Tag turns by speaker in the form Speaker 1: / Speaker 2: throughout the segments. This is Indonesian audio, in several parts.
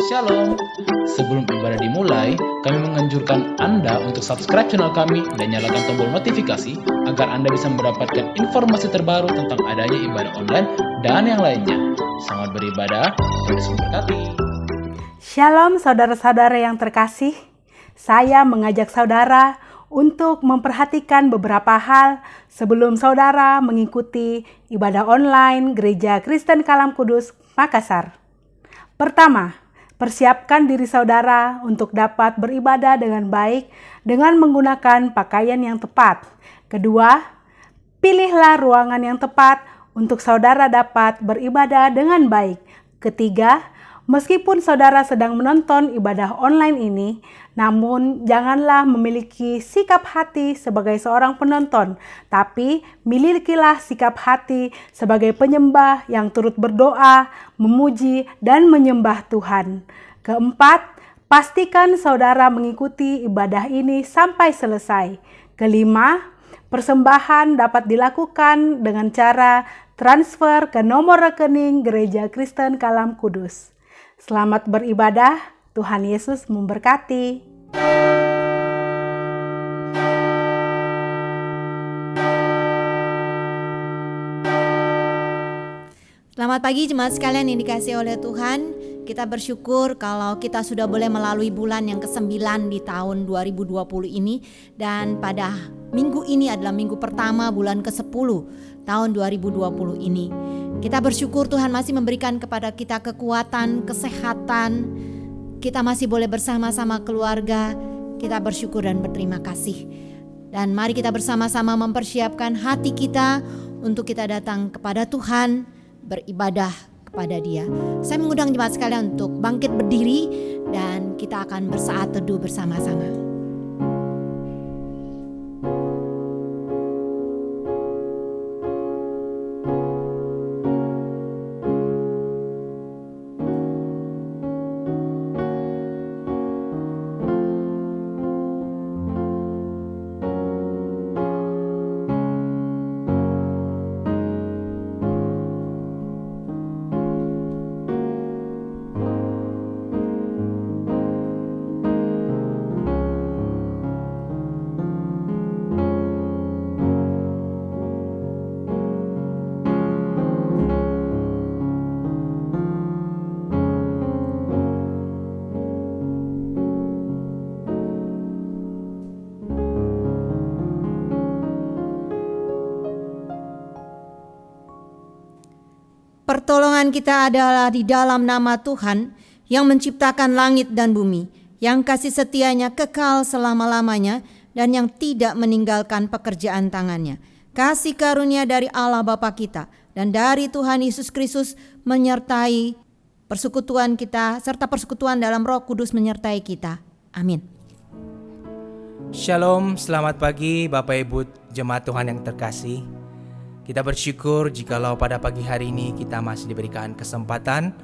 Speaker 1: Shalom. Sebelum ibadah dimulai, kami menganjurkan Anda untuk subscribe channel kami dan nyalakan tombol notifikasi agar Anda bisa mendapatkan informasi terbaru tentang adanya ibadah online dan yang lainnya. Selamat beribadah, Tuhan Yesus memberkati.
Speaker 2: Shalom saudara-saudara yang terkasih. Saya mengajak saudara untuk memperhatikan beberapa hal sebelum saudara mengikuti ibadah online Gereja Kristen Kalam Kudus, Makassar. Pertama, persiapkan diri saudara untuk dapat beribadah dengan baik dengan menggunakan pakaian yang tepat. Kedua, pilihlah ruangan yang tepat untuk saudara dapat beribadah dengan baik. Ketiga, meskipun saudara sedang menonton ibadah online ini, namun janganlah memiliki sikap hati sebagai seorang penonton, tapi milikilah sikap hati sebagai penyembah yang turut berdoa, memuji, dan menyembah Tuhan. Keempat, pastikan saudara mengikuti ibadah ini sampai selesai. Kelima, persembahan dapat dilakukan dengan cara transfer ke nomor rekening Gereja Kristen Kalam Kudus. Selamat beribadah, Tuhan Yesus memberkati.
Speaker 3: Selamat pagi jemaat sekalian yang dikasihi oleh Tuhan. Kita bersyukur kalau kita sudah boleh melalui bulan yang ke-9 di tahun 2020 ini. Dan pada minggu ini adalah minggu pertama bulan ke-10 tahun 2020 ini. Kita bersyukur Tuhan masih memberikan kepada kita kekuatan, kesehatan. Kita masih boleh bersama-sama keluarga. Kita bersyukur dan berterima kasih. Dan mari kita bersama-sama mempersiapkan hati kita untuk kita datang kepada Tuhan, beribadah kepada Dia. Saya mengundang jemaat sekalian untuk bangkit berdiri dan kita akan bersaat teduh bersama-sama. Pertolongan kita adalah di dalam nama Tuhan yang menciptakan langit dan bumi, yang kasih setianya kekal selama-lamanya dan yang tidak meninggalkan pekerjaan tangannya. Kasih karunia dari Allah Bapa kita dan dari Tuhan Yesus Kristus menyertai persekutuan kita serta persekutuan dalam Roh Kudus menyertai kita. Amin.
Speaker 4: Shalom, selamat pagi Bapak Ibu jemaat Tuhan yang terkasih. Kita bersyukur jikalau pada pagi hari ini kita masih diberikan kesempatan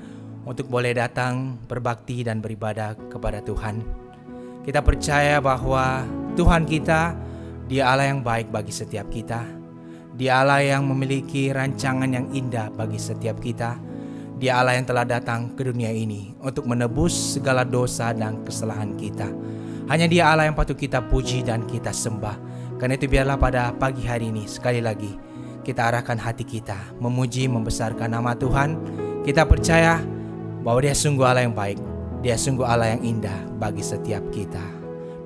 Speaker 4: untuk boleh datang berbakti dan beribadah kepada Tuhan. Kita percaya bahwa Tuhan kita, Dia Allah yang baik bagi setiap kita. Dia Allah yang memiliki rancangan yang indah bagi setiap kita. Dia Allah yang telah datang ke dunia ini untuk menebus segala dosa dan kesalahan kita. Hanya Dia Allah yang patut kita puji dan kita sembah. Karena itu biarlah pada pagi hari ini sekali lagi kita arahkan hati kita memuji, membesarkan nama Tuhan. Kita percaya bahwa Dia sungguh Allah yang baik. Dia sungguh Allah yang indah bagi setiap kita.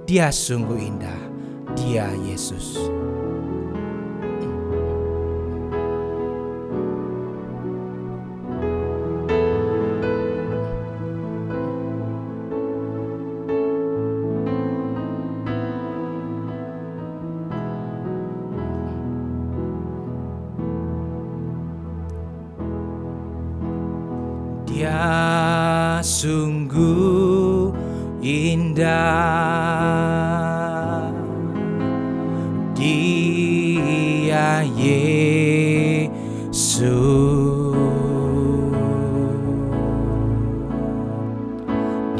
Speaker 4: Dia sungguh indah. Dia Yesus. Dia sungguh indah, Dia Yesus,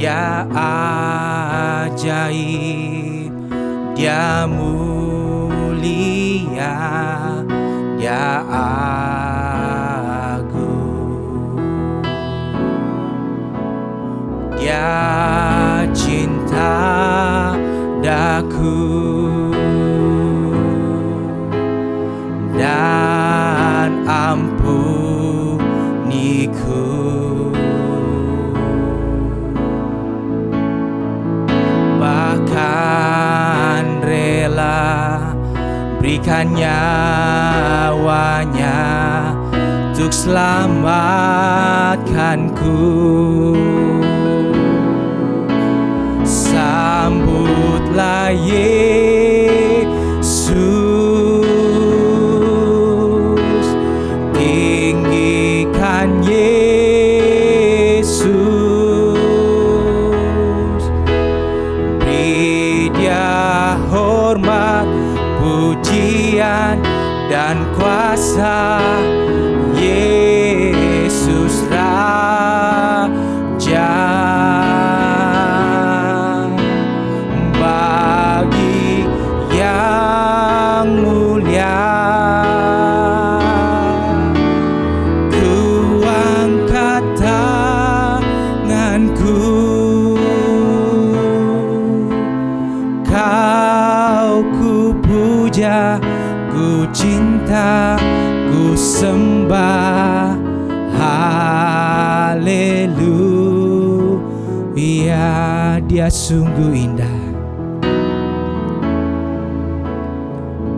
Speaker 4: Dia ajaib, Dia mulia, Dia berikan nyawanya untuk selamatkanku. Sambutlah Yesus, tinggikan Yesus, beri Dia hormat, pujian dan kuasa. Yesus Raja, bagi yang mulia, ku angkat tanganku, Kau ku puja, ku cinta, ku sembah. Haleluya, Dia sungguh indah,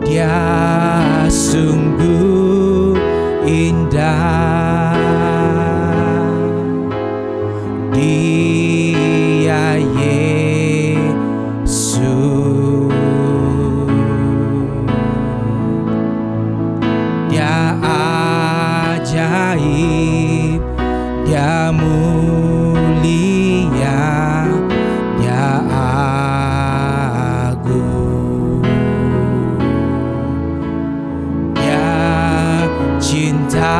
Speaker 4: Dia sungguh indah. Dia Yesus, Dia ajaib, Dia mulia, Dia agung, Dia cinta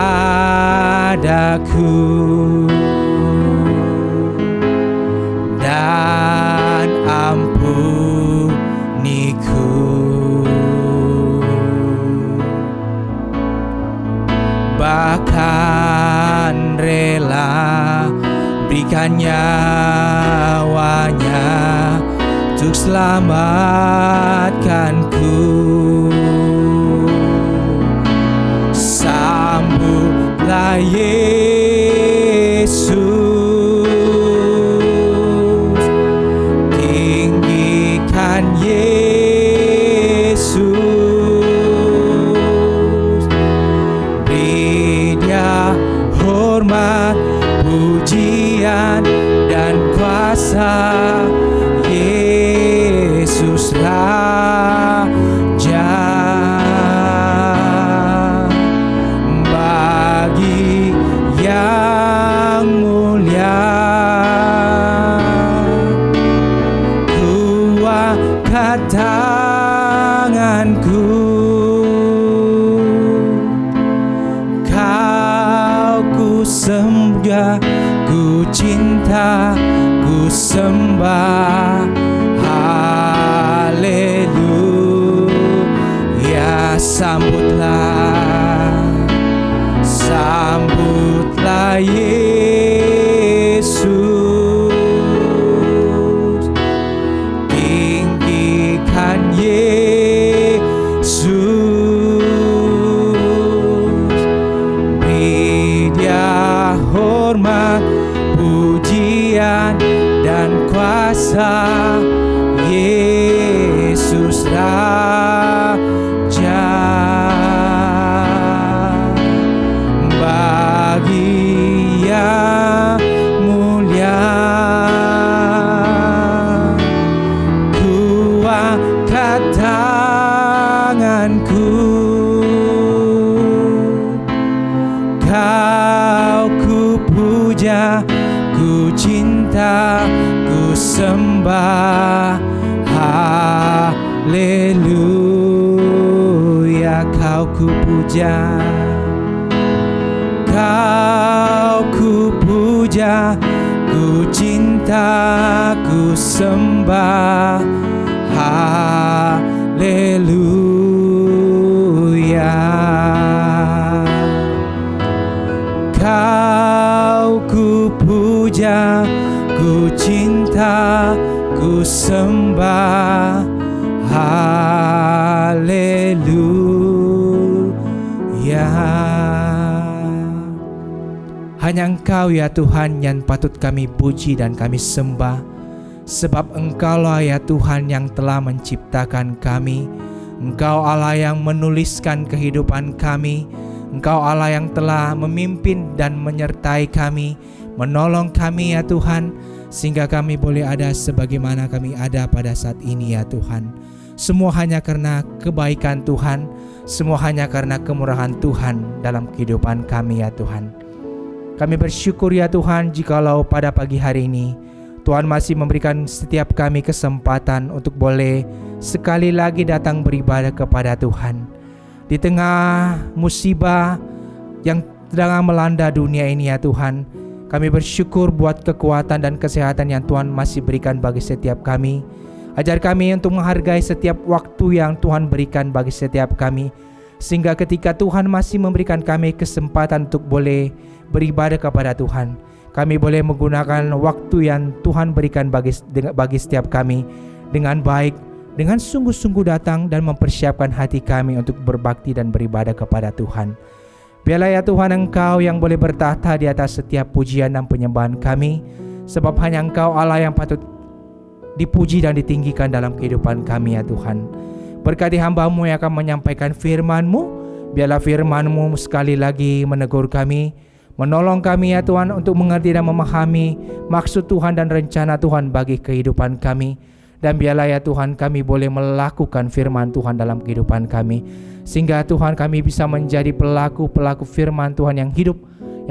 Speaker 4: daku dan ampuniku. Bahkan rela berikan nyawanya untuk selamatkanku. Sambutlah Yesus, tinggikan Yesus, beri Dia hormat, pujian dan kuasa. Yesus Raja, bagi yang mulia, ku angkat tanganku, Kau ku sembah, ku cinta, ku sembah. Haleluya, sambutlah Yesus, tinggikan Yesus, beri Dia hormat, pujian dan kuasa. Yesus Raja, bagi yang mulia, ku angkat tanganku, Kau ku puja, ku cinta, ku sembah. Haleluya, Kau ku puja, Kau ku puja, ku cinta, ku sembah. Haleluya, Kau ku puja, ku cinta, ku sembah. Haleluya. Hanya Engkau ya Tuhan yang patut kami puji dan kami sembah, sebab Engkaulah ya Tuhan yang telah menciptakan kami, Engkau Allah yang menuliskan kehidupan kami. Engkau Allah yang telah memimpin dan menyertai kami, menolong kami ya Tuhan, sehingga kami boleh ada sebagaimana kami ada pada saat ini ya Tuhan. Semua hanya karena kebaikan Tuhan, semua hanya karena kemurahan Tuhan dalam kehidupan kami ya Tuhan. Kami bersyukur ya Tuhan jikalau pada pagi hari ini Tuhan masih memberikan setiap kami kesempatan untuk boleh sekali lagi datang beribadah kepada Tuhan. Di tengah musibah yang sedang melanda dunia ini ya Tuhan, kami bersyukur buat kekuatan dan kesehatan yang Tuhan masih berikan bagi setiap kami. Ajar kami untuk menghargai setiap waktu yang Tuhan berikan bagi setiap kami, sehingga ketika Tuhan masih memberikan kami kesempatan untuk boleh beribadah kepada Tuhan, kami boleh menggunakan waktu yang Tuhan berikan bagi setiap kami dengan baik, dengan sungguh-sungguh datang dan mempersiapkan hati kami untuk berbakti dan beribadah kepada Tuhan. Biarlah ya Tuhan Engkau yang boleh bertahta di atas setiap pujian dan penyembahan kami, sebab hanya Engkau Allah yang patut dipuji dan ditinggikan dalam kehidupan kami ya Tuhan. Berkati hamba-Mu yang akan menyampaikan firman-Mu. Biarlah firman-Mu sekali lagi menegur kami, menolong kami ya Tuhan untuk mengerti dan memahami maksud Tuhan dan rencana Tuhan bagi kehidupan kami. Dan biarlah ya Tuhan kami boleh melakukan firman Tuhan dalam kehidupan kami, sehingga Tuhan kami bisa menjadi pelaku-pelaku firman Tuhan yang hidup,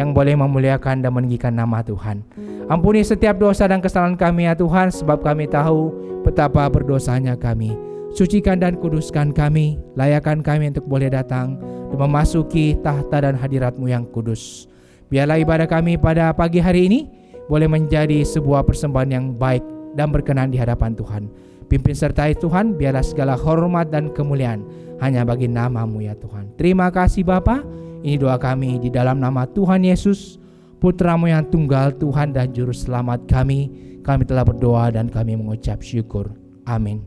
Speaker 4: yang boleh memuliakan dan meninggikan nama Tuhan. Ampuni setiap dosa dan kesalahan kami ya Tuhan, sebab kami tahu betapa berdosanya kami. Sucikan dan kuduskan kami, layakkan kami untuk boleh datang dan memasuki tahta dan hadirat-Mu yang kudus. Biarlah ibadah kami pada pagi hari ini boleh menjadi sebuah persembahan yang baik dan berkenan di hadapan Tuhan. Pimpin sertai Tuhan, biarlah segala hormat dan kemuliaan hanya bagi nama-Mu ya Tuhan. Terima kasih Bapa. Ini doa kami di dalam nama Tuhan Yesus, Putra-Mu yang tunggal, Tuhan dan Juru Selamat kami. Kami telah berdoa dan kami mengucap syukur. Amin.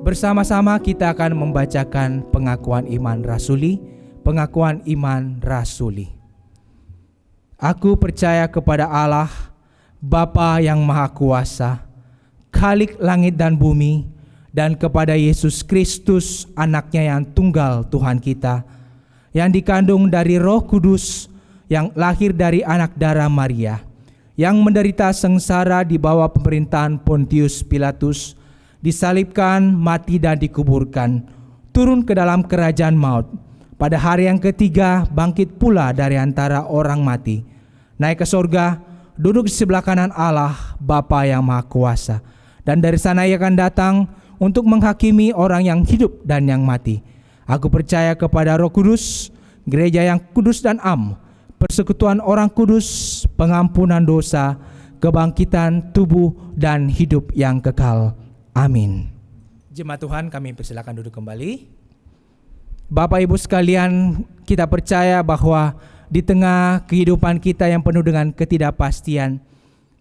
Speaker 4: Bersama-sama kita akan membacakan pengakuan iman rasuli. Pengakuan iman rasuli. Aku percaya kepada Allah, Bapa yang Maha Kuasa, Khalik langit dan bumi, dan kepada Yesus Kristus, anaknya yang tunggal Tuhan kita, yang dikandung dari Roh Kudus, yang lahir dari anak darah Maria, yang menderita sengsara di bawah pemerintahan Pontius Pilatus, disalibkan, mati dan dikuburkan, turun ke dalam kerajaan maut, pada hari yang ketiga bangkit pula dari antara orang mati, naik ke sorga, duduk di sebelah kanan Allah Bapa yang Maha Kuasa, dan dari sana Ia akan datang untuk menghakimi orang yang hidup dan yang mati. Aku percaya kepada Roh Kudus, gereja yang kudus dan am, persekutuan orang kudus, pengampunan dosa, kebangkitan tubuh dan hidup yang kekal. Amin. Jemaat Tuhan, kami persilakan duduk kembali. Bapak Ibu sekalian, kita percaya bahwa di tengah kehidupan kita yang penuh dengan ketidakpastian,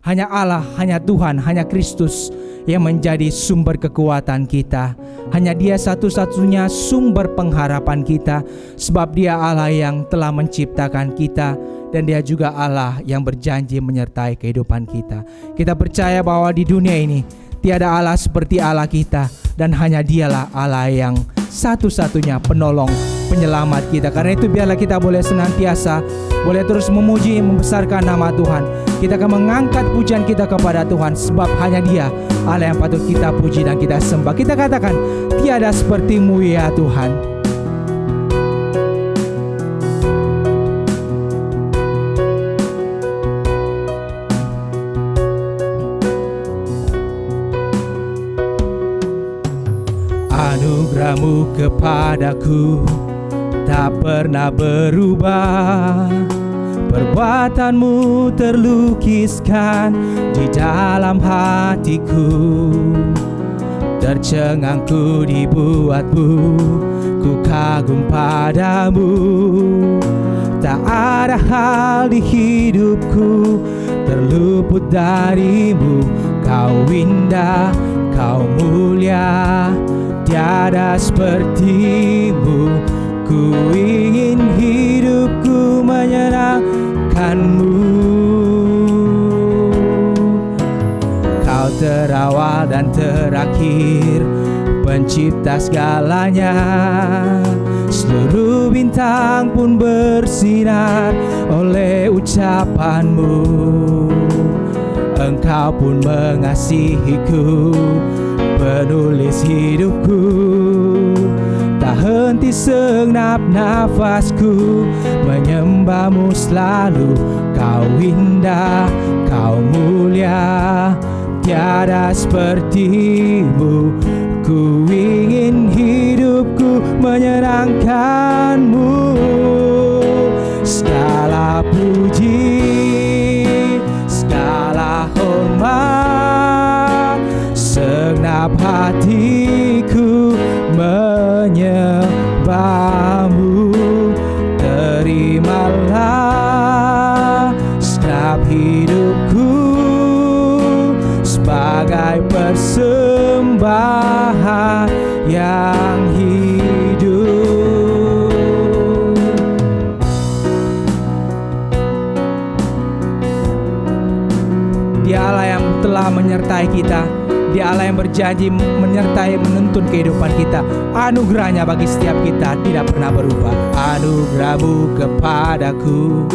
Speaker 4: hanya Allah, hanya Tuhan, hanya Kristus yang menjadi sumber kekuatan kita. Hanya Dia satu-satunya sumber pengharapan kita, sebab Dia Allah yang telah menciptakan kita, dan Dia juga Allah yang berjanji menyertai kehidupan kita. Kita percaya bahwa di dunia ini tiada Allah seperti Allah kita, dan hanya Dialah Allah yang satu-satunya penolong, penyelamat kita. Karena itu biarlah kita boleh senantiasa boleh terus memuji, membesarkan nama Tuhan. Kita akan mengangkat pujian kita kepada Tuhan, sebab hanya Dia Allah yang patut kita puji dan kita sembah. Kita katakan, tiada seperti-Mu ya Tuhan. Anugerah-Mu kepadaku tak pernah berubah, perbuatan-Mu terlukiskan di dalam hatiku. Tercengang-ku dibuat-Mu, ku kagum padamu. Tak ada hal di hidupku terluput dari-Mu. Kau indah, Kau mulia, tiada seperti-Mu. Ku ingin hidupku menyenangkan-Mu. Kau terawal dan terakhir, pencipta segalanya. Seluruh bintang pun bersinar oleh ucapan-Mu. Engkau pun mengasihiku, penulis hidupku. Tak henti segenap nafasku menyembah-Mu selalu. Kau indah, Kau mulia, tiada seperti-Mu. Ku ingin hidupku menyenangkan-Mu. Segala puji, segala hormat, segenap hatiku menyembah-Mu. Terimalah segenap hidupku sebagai persembahan yang hidup. Dia Allah yang telah menyertai kita, Dia Allah yang berjanji menyertai menuntun kehidupan kita. Anugerahnya bagi setiap kita tidak pernah berubah. Anugerah-Mu kepadaku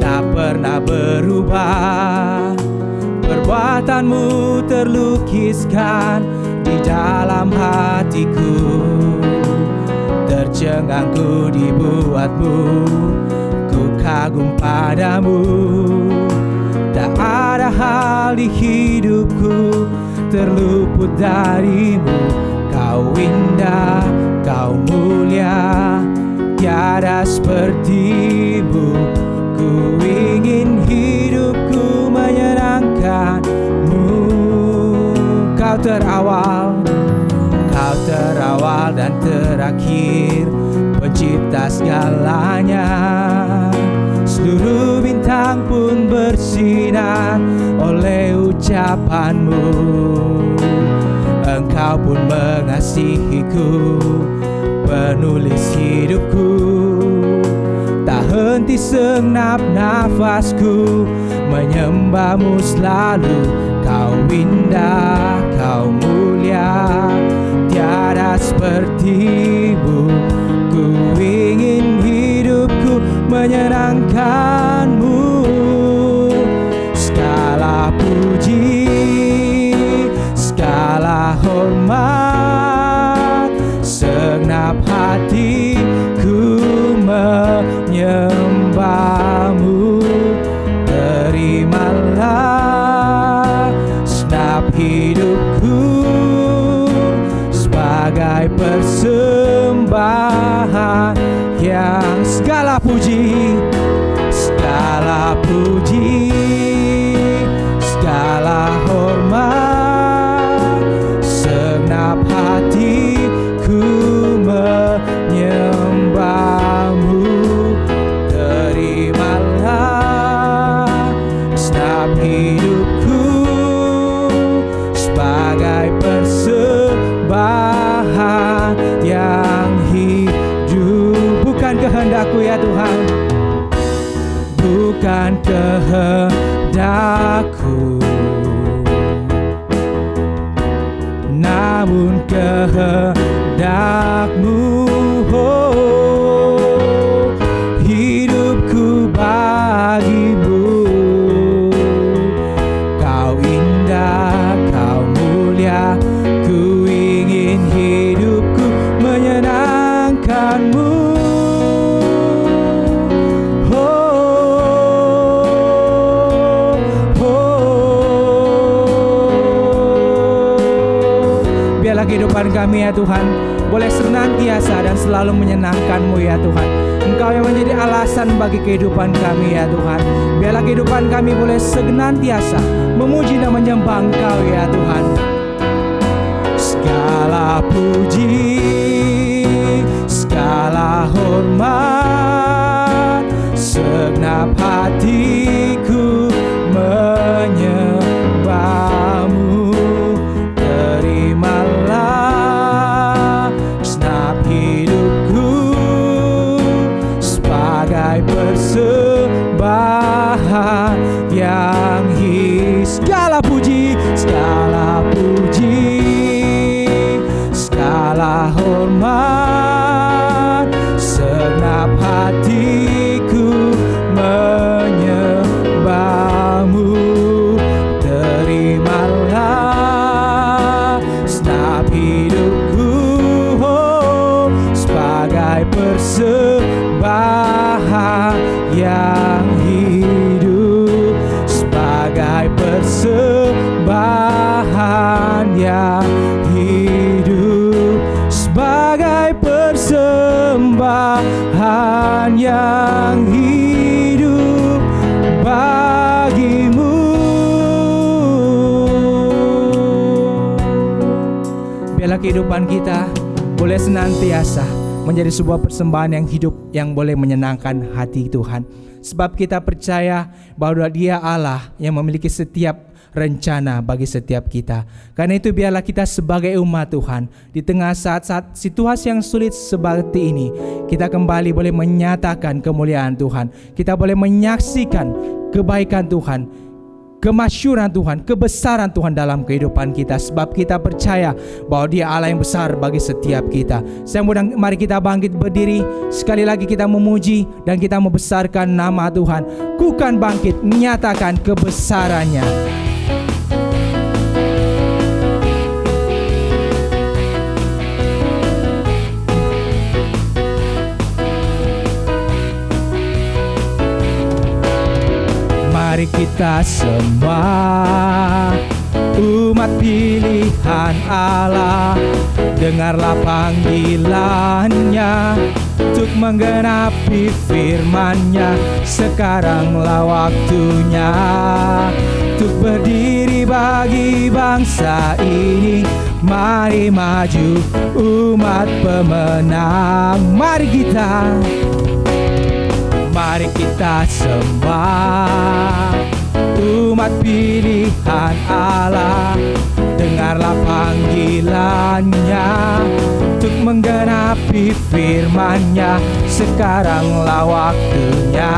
Speaker 4: tak pernah berubah. Perbuatan-Mu terlukiskan di dalam hatiku. Tercengangku dibuat-Mu, ku kagum padamu. Tak ada hal di hidupku terluput dari-Mu. Kau indah, Kau mulia, tiada seperti-Mu. Ku ingin hidupku menyenangkan-Mu. Kau terawal dan terakhir, pencipta segalanya. Seluruh bintang pun bersinar oleh ucapan-Mu. Engkau pun mengasihiku, penulis hidupku. Tak henti segenap nafasku menyembah-Mu selalu. Kau indah, Kau mulia, tiada seperti-Mu. Ku ingin hidupku menyenangkan-Mu. Segala puji, segala hormat, segenap hatiku menyembah-Mu. Terimalah segenap hidupku sebagai persembahan yang segala puji, segala puji, segala hormat, segenap hatiku menyembah-Mu. Terimalah segenap hidupku sebagai persembahan yang hidup. Bukan kehendakku ya Tuhan, bukan kehendakku, namun kehendak-Mu. Oh, hidupku bagi-Mu. Kau indah, Kau mulia, ku ingin hidupku menyenangkan-Mu. Biarlah kehidupan kami ya Tuhan boleh senantiasa dan selalu menyenangkan-Mu ya Tuhan. Engkau yang menjadi alasan bagi kehidupan kami ya Tuhan. Biarlah kehidupan kami boleh senantiasa memuji dan menyembah Engkau ya Tuhan. Segala puji, segala hormat, segenap hatiku menyembah-Mu. Terimalah segenap hidupku sebagai persembahan yang segala puji, segala puji, Tuhan yang hidup bagimu. Biarlah kehidupan kita boleh senantiasa menjadi sebuah persembahan yang hidup, yang boleh menyenangkan hati Tuhan. Sebab kita percaya bahwa Dia Allah yang memiliki setiap rencana bagi setiap kita. Karena itu biarlah kita sebagai umat Tuhan, di tengah saat-saat situasi yang sulit seperti ini, kita kembali boleh menyatakan kemuliaan Tuhan. Kita boleh menyaksikan kebaikan Tuhan, kemasyuran Tuhan, kebesaran Tuhan dalam kehidupan kita. Sebab kita percaya bahwa Dia Allah yang besar bagi setiap kita. Mari kita bangkit berdiri. Sekali lagi kita memuji dan kita membesarkan nama Tuhan. Ku kan bangkit menyatakan kebesarannya. Mari kita semua umat pilihan Allah, dengarlah panggilannya untuk menggenapi firman-Nya. Sekaranglah waktunya untuk berdiri bagi bangsa ini. Mari maju umat pemenang. Mari kita sembah umat pilihan Allah, dengarlah panggilannya untuk menggenapi firman-Nya. Sekaranglah waktunya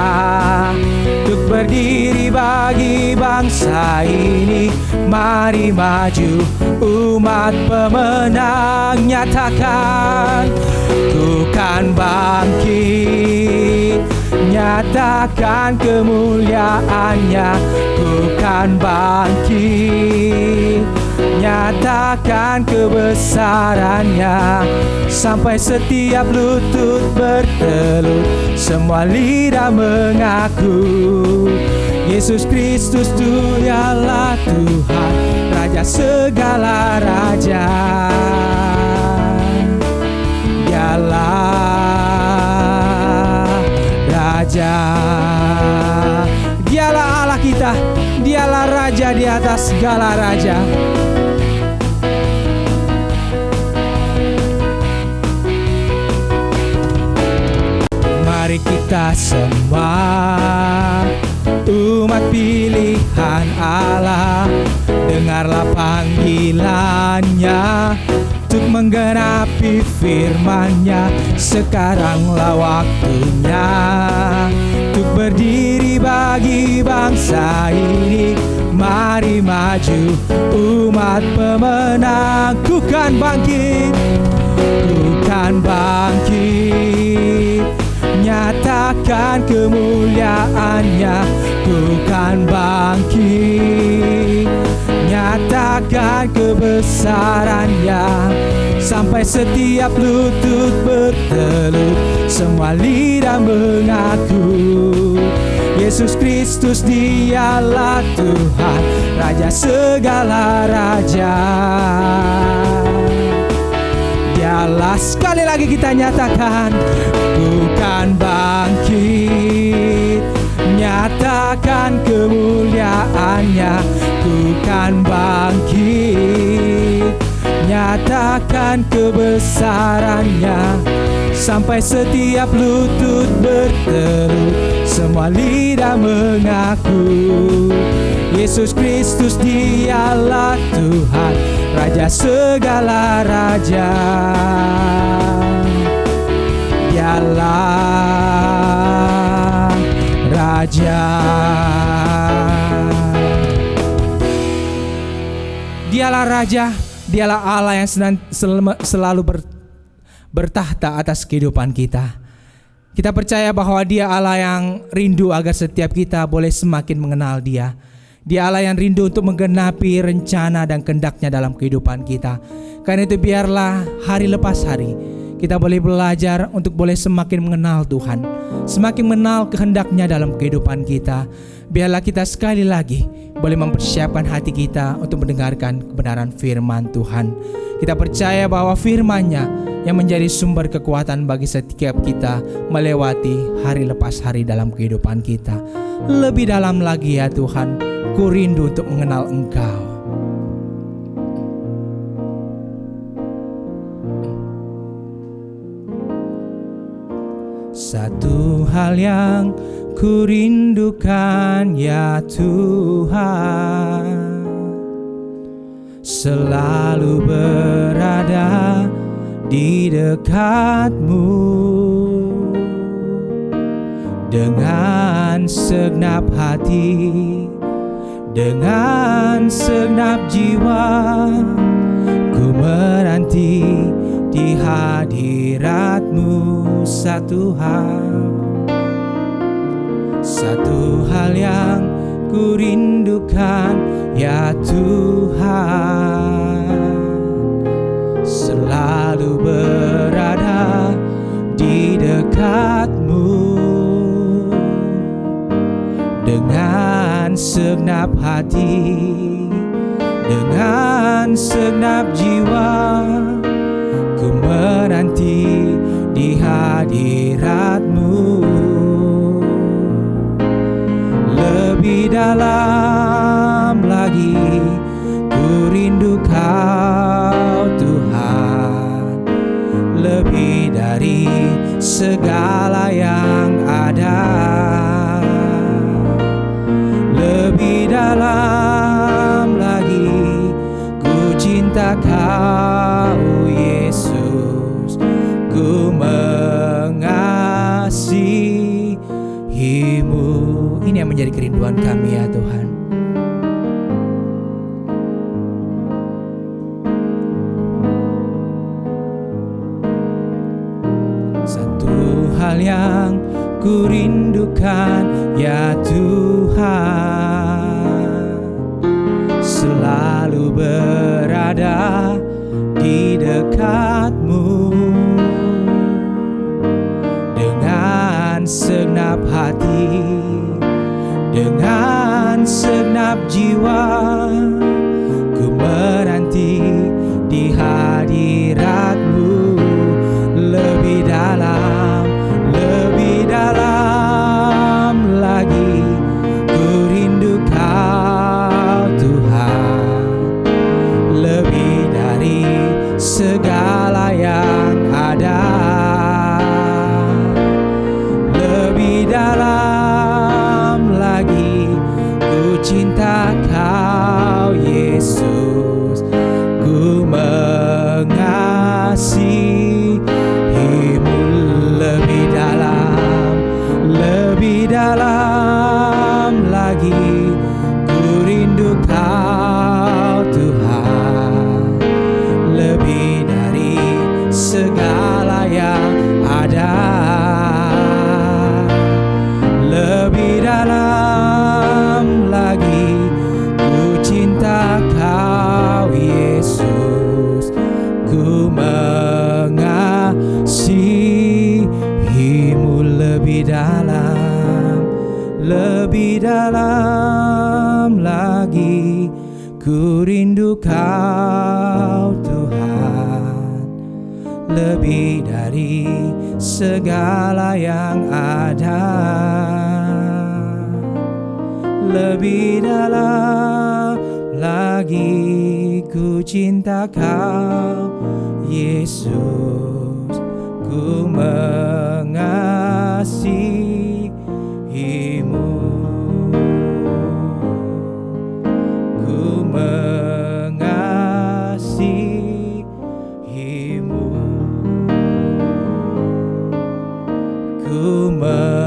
Speaker 4: untuk berdiri bagi bangsa ini. Mari maju umat pemenang, nyatakan ku kan bangkit, nyatakan kemuliaan-Nya. Ku kan bangkit, nyatakan kebesaran-Nya, sampai setiap lutut bertelut, semua lidah mengaku Yesus Kristus Dialah Tuhan, Raja segala raja. Dialah Raja, Dialah Allah kita, Dialah Raja di atas segala raja. Mari kita sembah umat pilihan Allah, dengarlah panggilannya untuk menggenapi firman-Nya. Sekaranglah waktunya untuk berdiri bagi bangsa ini. Mari maju umat pemenang. Ku kan bangkit, ku kan bangkit, nyatakan kemuliaan-Nya. Ku kan bangkit, nyatakan kebesaran-Nya, sampai setiap lutut bertelut, semua lidah mengaku Yesus Kristus Dialah Tuhan, Raja segala raja. Dialah, sekali lagi kita nyatakan, ku kan bangkit, nyatakan kemuliaan-Nya. Ku kan bangkit, nyatakan kebesaran-Nya, sampai setiap lutut bertelut, semua lidah mengaku Yesus Kristus Dialah Tuhan, Raja segala raja. Dialah Raja. Dialah Raja, Dialah Allah yang selalu bertahta atas kehidupan kita. Kita percaya bahwa Dia Allah yang rindu agar setiap kita boleh semakin mengenal Dia. Dia Allah yang rindu untuk menggenapi rencana dan kehendak-Nya dalam kehidupan kita. Karena itu biarlah hari lepas hari kita boleh belajar untuk boleh semakin mengenal Tuhan, semakin mengenal kehendak-Nya dalam kehidupan kita. Biarlah kita sekali lagi boleh mempersiapkan hati kita untuk mendengarkan kebenaran firman Tuhan. Kita percaya bahwa firman-Nya yang menjadi sumber kekuatan bagi setiap kita melewati hari lepas hari dalam kehidupan kita. Lebih dalam lagi ya Tuhan, ku rindu untuk mengenal Engkau. Satu hal yang ku rindukan ya Tuhan, selalu berada di dekat-Mu dengan segenap hati, dengan segenap jiwa, ku menanti di hadirat-Mu. Satu hal yang ku rindukan ya Tuhan, selalu berada di dekat-Mu dengan segenap hati, dengan segenap jiwa, ku menanti di hadirat-Mu. Lebih dalam lagi ku rindu Kau Tuhan, lebih dari segala yang ada. Lebih dalam lagi ku cinta Kau Yesus, ku mengasihi-Mu. Ini yang menjadi kerinduan kami ya Tuhan. Satu hal yang ku rindukan ya Tuhan, selalu berada di dekat-Mu dengan segenap hati, dengan segenap jiwa, ku menanti di hadirat-Mu. Lebih dalam lagi ku rindu Kau Tuhan, lebih dari segala yang ada. Lebih dalam lagi ku cinta Kau Yesus, ku mengasihi-Mu. Lebih dalam lagi ku rindu Kau Tuhan, lebih dari segala yang ada. Lebih dalam lagi ku cinta Kau Yesus, ku mengasihi-Mu. Lebih dalam lagi ku rindu Kau Tuhan, lebih dari segala yang ada. Lebih dalam lagi ku cinta Kau Yesus, ku mengasihi-Mu, ku mengasihi-Mu, ku mengasihi-Mu.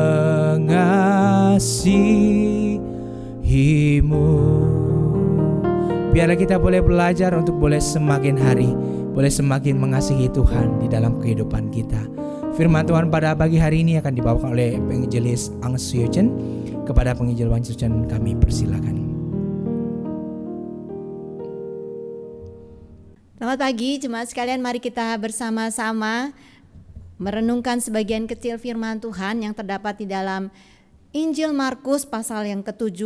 Speaker 4: Biarlah kita boleh belajar untuk boleh semakin hari, boleh semakin mengasihi Tuhan di dalam kehidupan kita. Firman Tuhan pada pagi hari ini akan dibawakan oleh penginjilis Ang Suyuchen. Kepada penginjil Ang Suyuchen kami persilakan.
Speaker 3: Selamat pagi jemaat sekalian, mari kita bersama-sama merenungkan sebagian kecil firman Tuhan yang terdapat di dalam Injil Markus pasal yang ke-7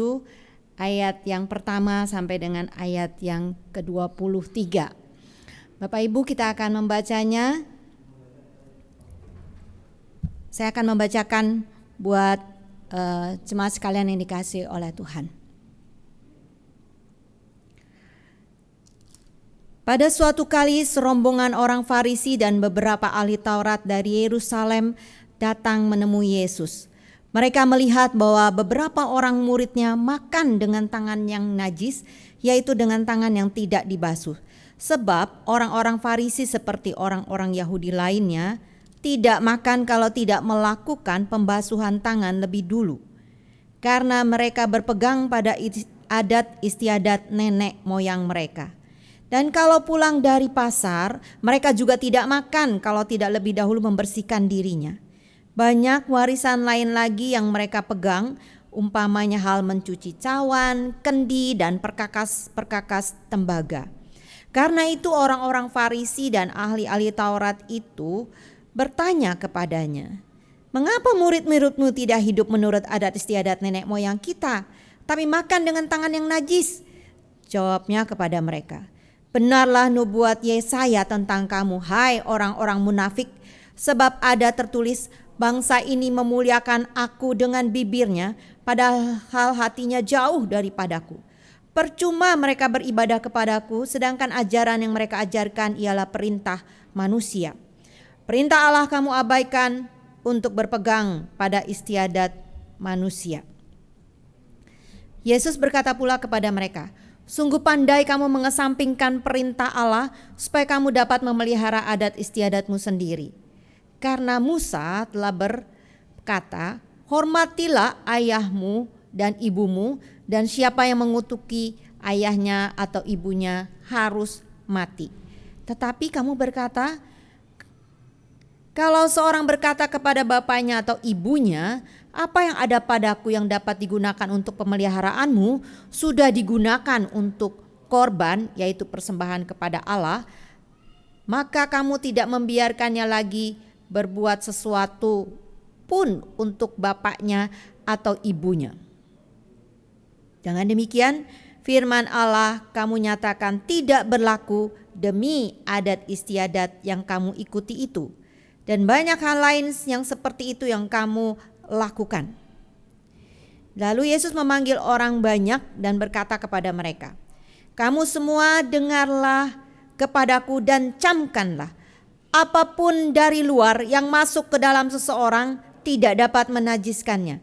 Speaker 3: ayat yang pertama sampai dengan ayat yang ke-23. Bapak Ibu, kita akan membacanya. Saya akan membacakan buat jemaat sekalian yang dikasihi oleh Tuhan. Pada suatu kali serombongan orang Farisi dan beberapa ahli Taurat dari Yerusalem datang menemui Yesus. Mereka melihat bahwa beberapa orang muridnya makan dengan tangan yang najis, yaitu dengan tangan yang tidak dibasuh. Sebab orang-orang Farisi seperti orang-orang Yahudi lainnya tidak makan kalau tidak melakukan pembasuhan tangan lebih dulu. Karena mereka berpegang pada adat istiadat nenek moyang mereka. Dan kalau pulang dari pasar, mereka juga tidak makan kalau tidak lebih dahulu membersihkan dirinya. Banyak warisan lain lagi yang mereka pegang, umpamanya hal mencuci cawan, kendi, dan perkakas tembaga. Karena itu orang-orang Farisi dan ahli-ahli Taurat itu bertanya kepadanya, "Mengapa murid-muridmu tidak hidup menurut adat istiadat nenek moyang kita, tapi makan dengan tangan yang najis?" Jawabnya kepada mereka, "Benarlah nubuat Yesaya tentang kamu, hai orang-orang munafik, sebab ada tertulis, bangsa ini memuliakan aku dengan bibirnya, padahal hatinya jauh daripadaku. Percuma mereka beribadah kepadaku, sedangkan ajaran yang mereka ajarkan ialah perintah manusia. Perintah Allah kamu abaikan untuk berpegang pada istiadat manusia." Yesus berkata pula kepada mereka, "Sungguh pandai kamu mengesampingkan perintah Allah supaya kamu dapat memelihara adat istiadatmu sendiri. Karena Musa telah berkata, hormatilah ayahmu dan ibumu, dan siapa yang mengutuki ayahnya atau ibunya harus mati. Tetapi kamu berkata, kalau seorang berkata kepada bapaknya atau ibunya, apa yang ada padaku yang dapat digunakan untuk pemeliharaanmu sudah digunakan untuk korban, yaitu persembahan kepada Allah, maka kamu tidak membiarkannya lagi berbuat sesuatu pun untuk bapaknya atau ibunya. Dengan demikian, firman Allah kamu nyatakan tidak berlaku demi adat istiadat yang kamu ikuti itu. Dan banyak hal lain yang seperti itu yang kamu lakukan." Lalu Yesus memanggil orang banyak dan berkata kepada mereka, "Kamu semua dengarlah kepadaku dan camkanlah. Apapun dari luar yang masuk ke dalam seseorang tidak dapat menajiskannya.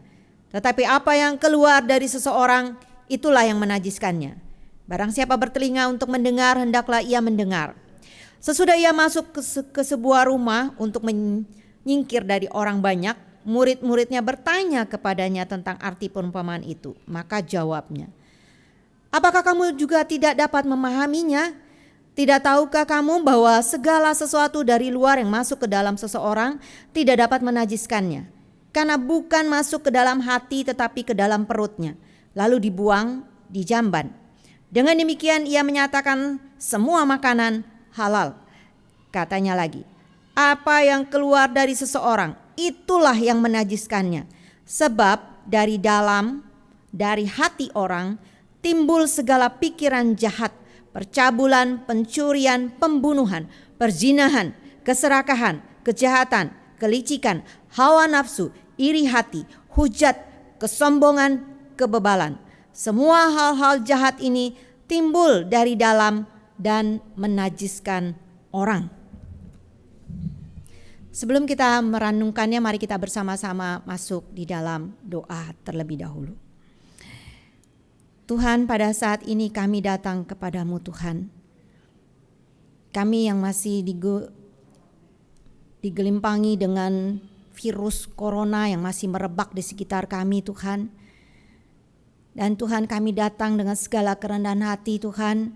Speaker 3: Tetapi apa yang keluar dari seseorang, itulah yang menajiskannya. Barang siapa bertelinga untuk mendengar, hendaklah ia mendengar." Sesudah ia masuk ke sebuah rumah untuk menyingkir dari orang banyak, murid-muridnya bertanya kepadanya tentang arti perumpamaan itu. Maka jawabnya, "Apakah kamu juga tidak dapat memahaminya? Tidak tahukah kamu bahwa segala sesuatu dari luar yang masuk ke dalam seseorang tidak dapat menajiskannya? Karena bukan masuk ke dalam hati tetapi ke dalam perutnya, lalu dibuang di jamban. Dengan demikian ia menyatakan semua makanan halal." Katanya lagi, "Apa yang keluar dari seseorang, itulah yang menajiskannya. Sebab dari hati orang timbul segala pikiran jahat, percabulan, pencurian, pembunuhan, perzinahan, keserakahan, kejahatan, kelicikan, hawa nafsu, iri hati, hujat, kesombongan, kebebalan. Semua hal-hal jahat ini timbul dari dalam dan menajiskan orang." Sebelum kita merenungkannya, mari kita bersama-sama masuk di dalam doa terlebih dahulu. Tuhan, pada saat ini kami datang kepadamu Tuhan. Kami yang masih digelimpangi dengan virus corona yang masih merebak di sekitar kami Tuhan. Dan Tuhan, kami datang dengan segala kerendahan hati Tuhan,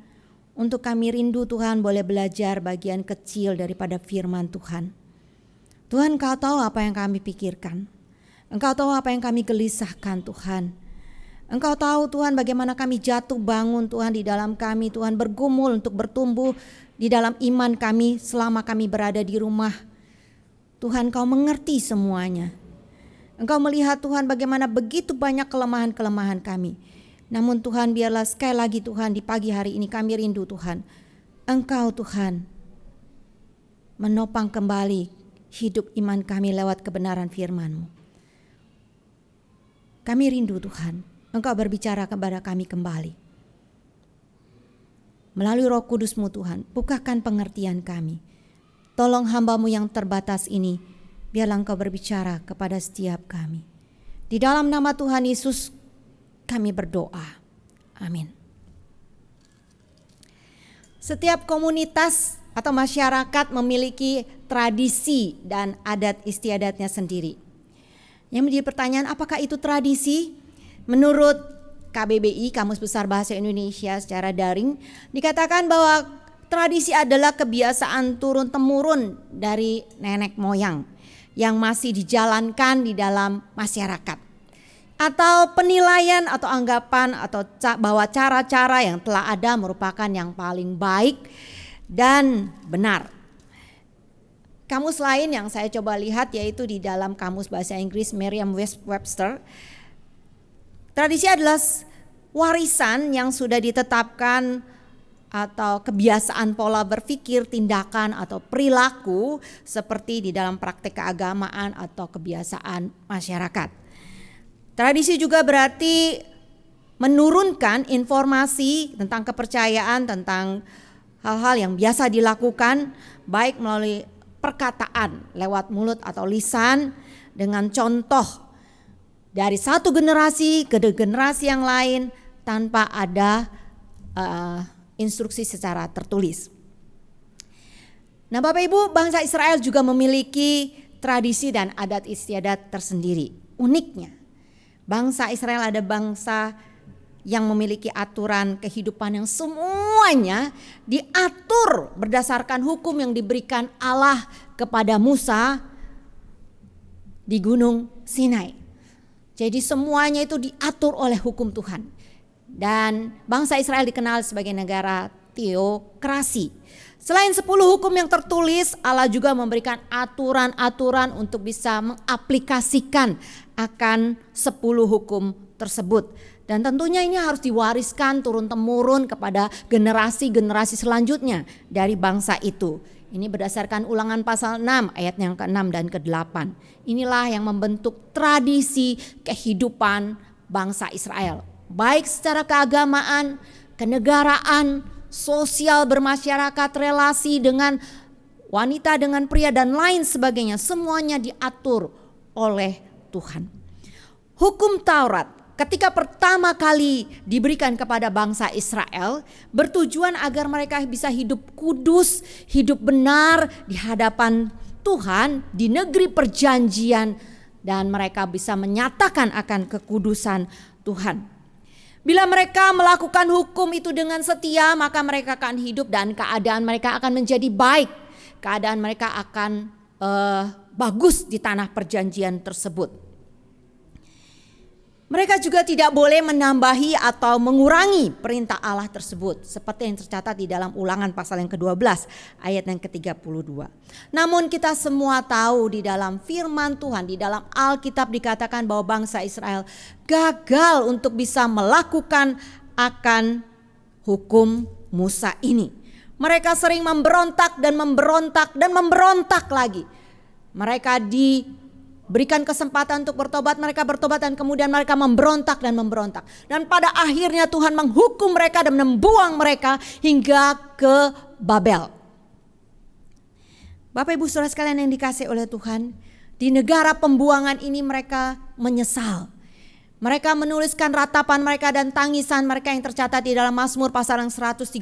Speaker 3: untuk kami rindu Tuhan boleh belajar bagian kecil daripada firman Tuhan. Tuhan, Engkau tahu apa yang kami pikirkan. Engkau tahu apa yang kami gelisahkan Tuhan. Engkau tahu Tuhan bagaimana kami jatuh bangun Tuhan di dalam kami Tuhan, bergumul untuk bertumbuh di dalam iman kami selama kami berada di rumah. Tuhan, Engkau mengerti semuanya. Engkau melihat Tuhan bagaimana begitu banyak kelemahan-kelemahan kami. Namun Tuhan, biarlah sekali lagi Tuhan, di pagi hari ini kami rindu Tuhan, Engkau Tuhan menopang kembali hidup iman kami lewat kebenaran firman-Mu. Kami rindu Tuhan, Engkau berbicara kepada kami kembali. Melalui Roh Kudus-Mu Tuhan, bukakan pengertian kami. Tolong hamba-Mu yang terbatas ini, biarlah Engkau berbicara kepada setiap kami. Di dalam nama Tuhan Yesus kami berdoa. Amin. Setiap komunitas atau masyarakat memiliki tradisi dan adat istiadatnya sendiri. Yang menjadi pertanyaan, apakah itu tradisi? Menurut KBBI, Kamus Besar Bahasa Indonesia secara daring, dikatakan bahwa tradisi adalah kebiasaan turun-temurun dari nenek moyang yang masih dijalankan di dalam masyarakat. Atau penilaian atau anggapan atau bahwa cara-cara yang telah ada merupakan yang paling baik dan benar. Kamus lain yang saya coba lihat yaitu di dalam Kamus Bahasa Inggris Merriam-Webster. Tradisi adalah warisan yang sudah ditetapkan atau kebiasaan pola berpikir, tindakan atau perilaku seperti di dalam praktek keagamaan atau kebiasaan masyarakat. Tradisi juga berarti menurunkan informasi tentang kepercayaan, tentang hal-hal yang biasa dilakukan baik melalui perkataan lewat mulut atau lisan dengan contoh dari satu generasi ke generasi yang lain tanpa ada instruksi secara tertulis. Nah, Bapak Ibu, bangsa Israel juga memiliki tradisi dan adat istiadat tersendiri. Uniknya, bangsa Israel ada bangsa yang memiliki aturan kehidupan yang semuanya diatur berdasarkan hukum yang diberikan Allah kepada Musa di Gunung Sinai. Jadi semuanya itu diatur oleh hukum Tuhan. Dan bangsa Israel dikenal sebagai negara teokrasi. Selain 10 hukum yang tertulis, Allah juga memberikan aturan-aturan untuk bisa mengaplikasikan akan 10 hukum tersebut. Dan tentunya ini harus diwariskan turun-temurun kepada generasi-generasi selanjutnya dari bangsa itu. Ini berdasarkan Ulangan pasal 6 ayat yang ke-6 dan ke-8. Inilah yang membentuk tradisi kehidupan bangsa Israel. Baik secara keagamaan, kenegaraan, sosial bermasyarakat, relasi dengan wanita, dengan pria dan lain sebagainya. Semuanya diatur oleh Tuhan. Hukum Taurat ketika pertama kali diberikan kepada bangsa Israel bertujuan agar mereka bisa hidup kudus, hidup benar di hadapan Tuhan di negeri perjanjian dan mereka bisa menyatakan akan kekudusan Tuhan. Bila mereka melakukan hukum itu dengan setia, maka mereka akan hidup dan keadaan mereka akan menjadi baik. Keadaan mereka akan bagus di tanah perjanjian tersebut. Mereka juga tidak boleh menambahi atau mengurangi perintah Allah tersebut. Seperti yang tercatat di dalam Ulangan pasal yang ke-12 ayat yang ke-32. Namun kita semua tahu di dalam firman Tuhan, di dalam Alkitab dikatakan bahwa bangsa Israel gagal untuk bisa melakukan akan hukum Musa ini. Mereka sering memberontak dan memberontak dan memberontak lagi. Mereka diberikan kesempatan untuk bertobat, mereka bertobat dan kemudian mereka memberontak dan memberontak. Dan pada akhirnya Tuhan menghukum mereka dan membuang mereka hingga ke Babel. Bapak Ibu Saudara sekalian yang dikasihi oleh Tuhan, di negara pembuangan ini mereka menyesal. Mereka menuliskan ratapan mereka dan tangisan mereka yang tercatat di dalam Mazmur pasal yang 137.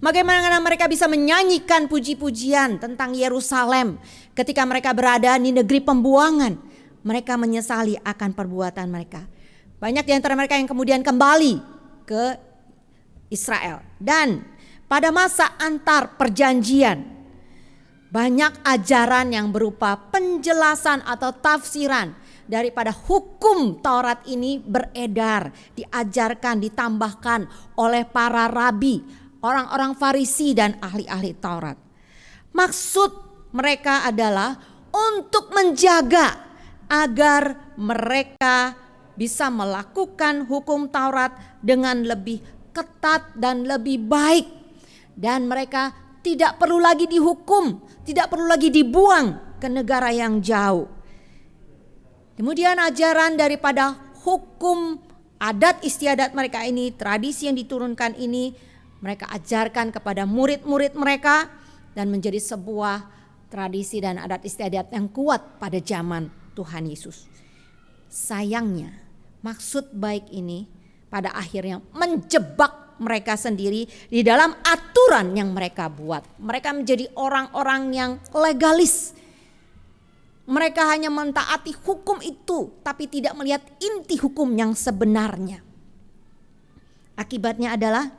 Speaker 3: Bagaimana mereka bisa menyanyikan puji-pujian tentang Yerusalem ketika mereka berada di negeri pembuangan. Mereka menyesali akan perbuatan mereka. Banyak di antara mereka yang kemudian kembali ke Israel. Dan pada masa antar perjanjian, banyak ajaran yang berupa penjelasan atau tafsiran daripada hukum Taurat ini beredar, diajarkan, ditambahkan oleh para rabi, orang-orang Farisi dan ahli-ahli Taurat. Maksud mereka adalah untuk menjaga agar mereka bisa melakukan hukum Taurat dengan lebih ketat dan lebih baik. Dan mereka tidak perlu lagi dihukum, tidak perlu lagi dibuang ke negara yang jauh. Kemudian ajaran daripada hukum adat istiadat mereka ini, tradisi yang diturunkan ini, mereka ajarkan kepada murid-murid mereka dan menjadi sebuah tradisi dan adat istiadat yang kuat pada zaman Tuhan Yesus. Sayangnya, maksud baik ini pada akhirnya menjebak mereka sendiri di dalam aturan yang mereka buat. Mereka menjadi orang-orang yang legalis. Mereka hanya mentaati hukum itu, tapi tidak melihat inti hukum yang sebenarnya. Akibatnya adalah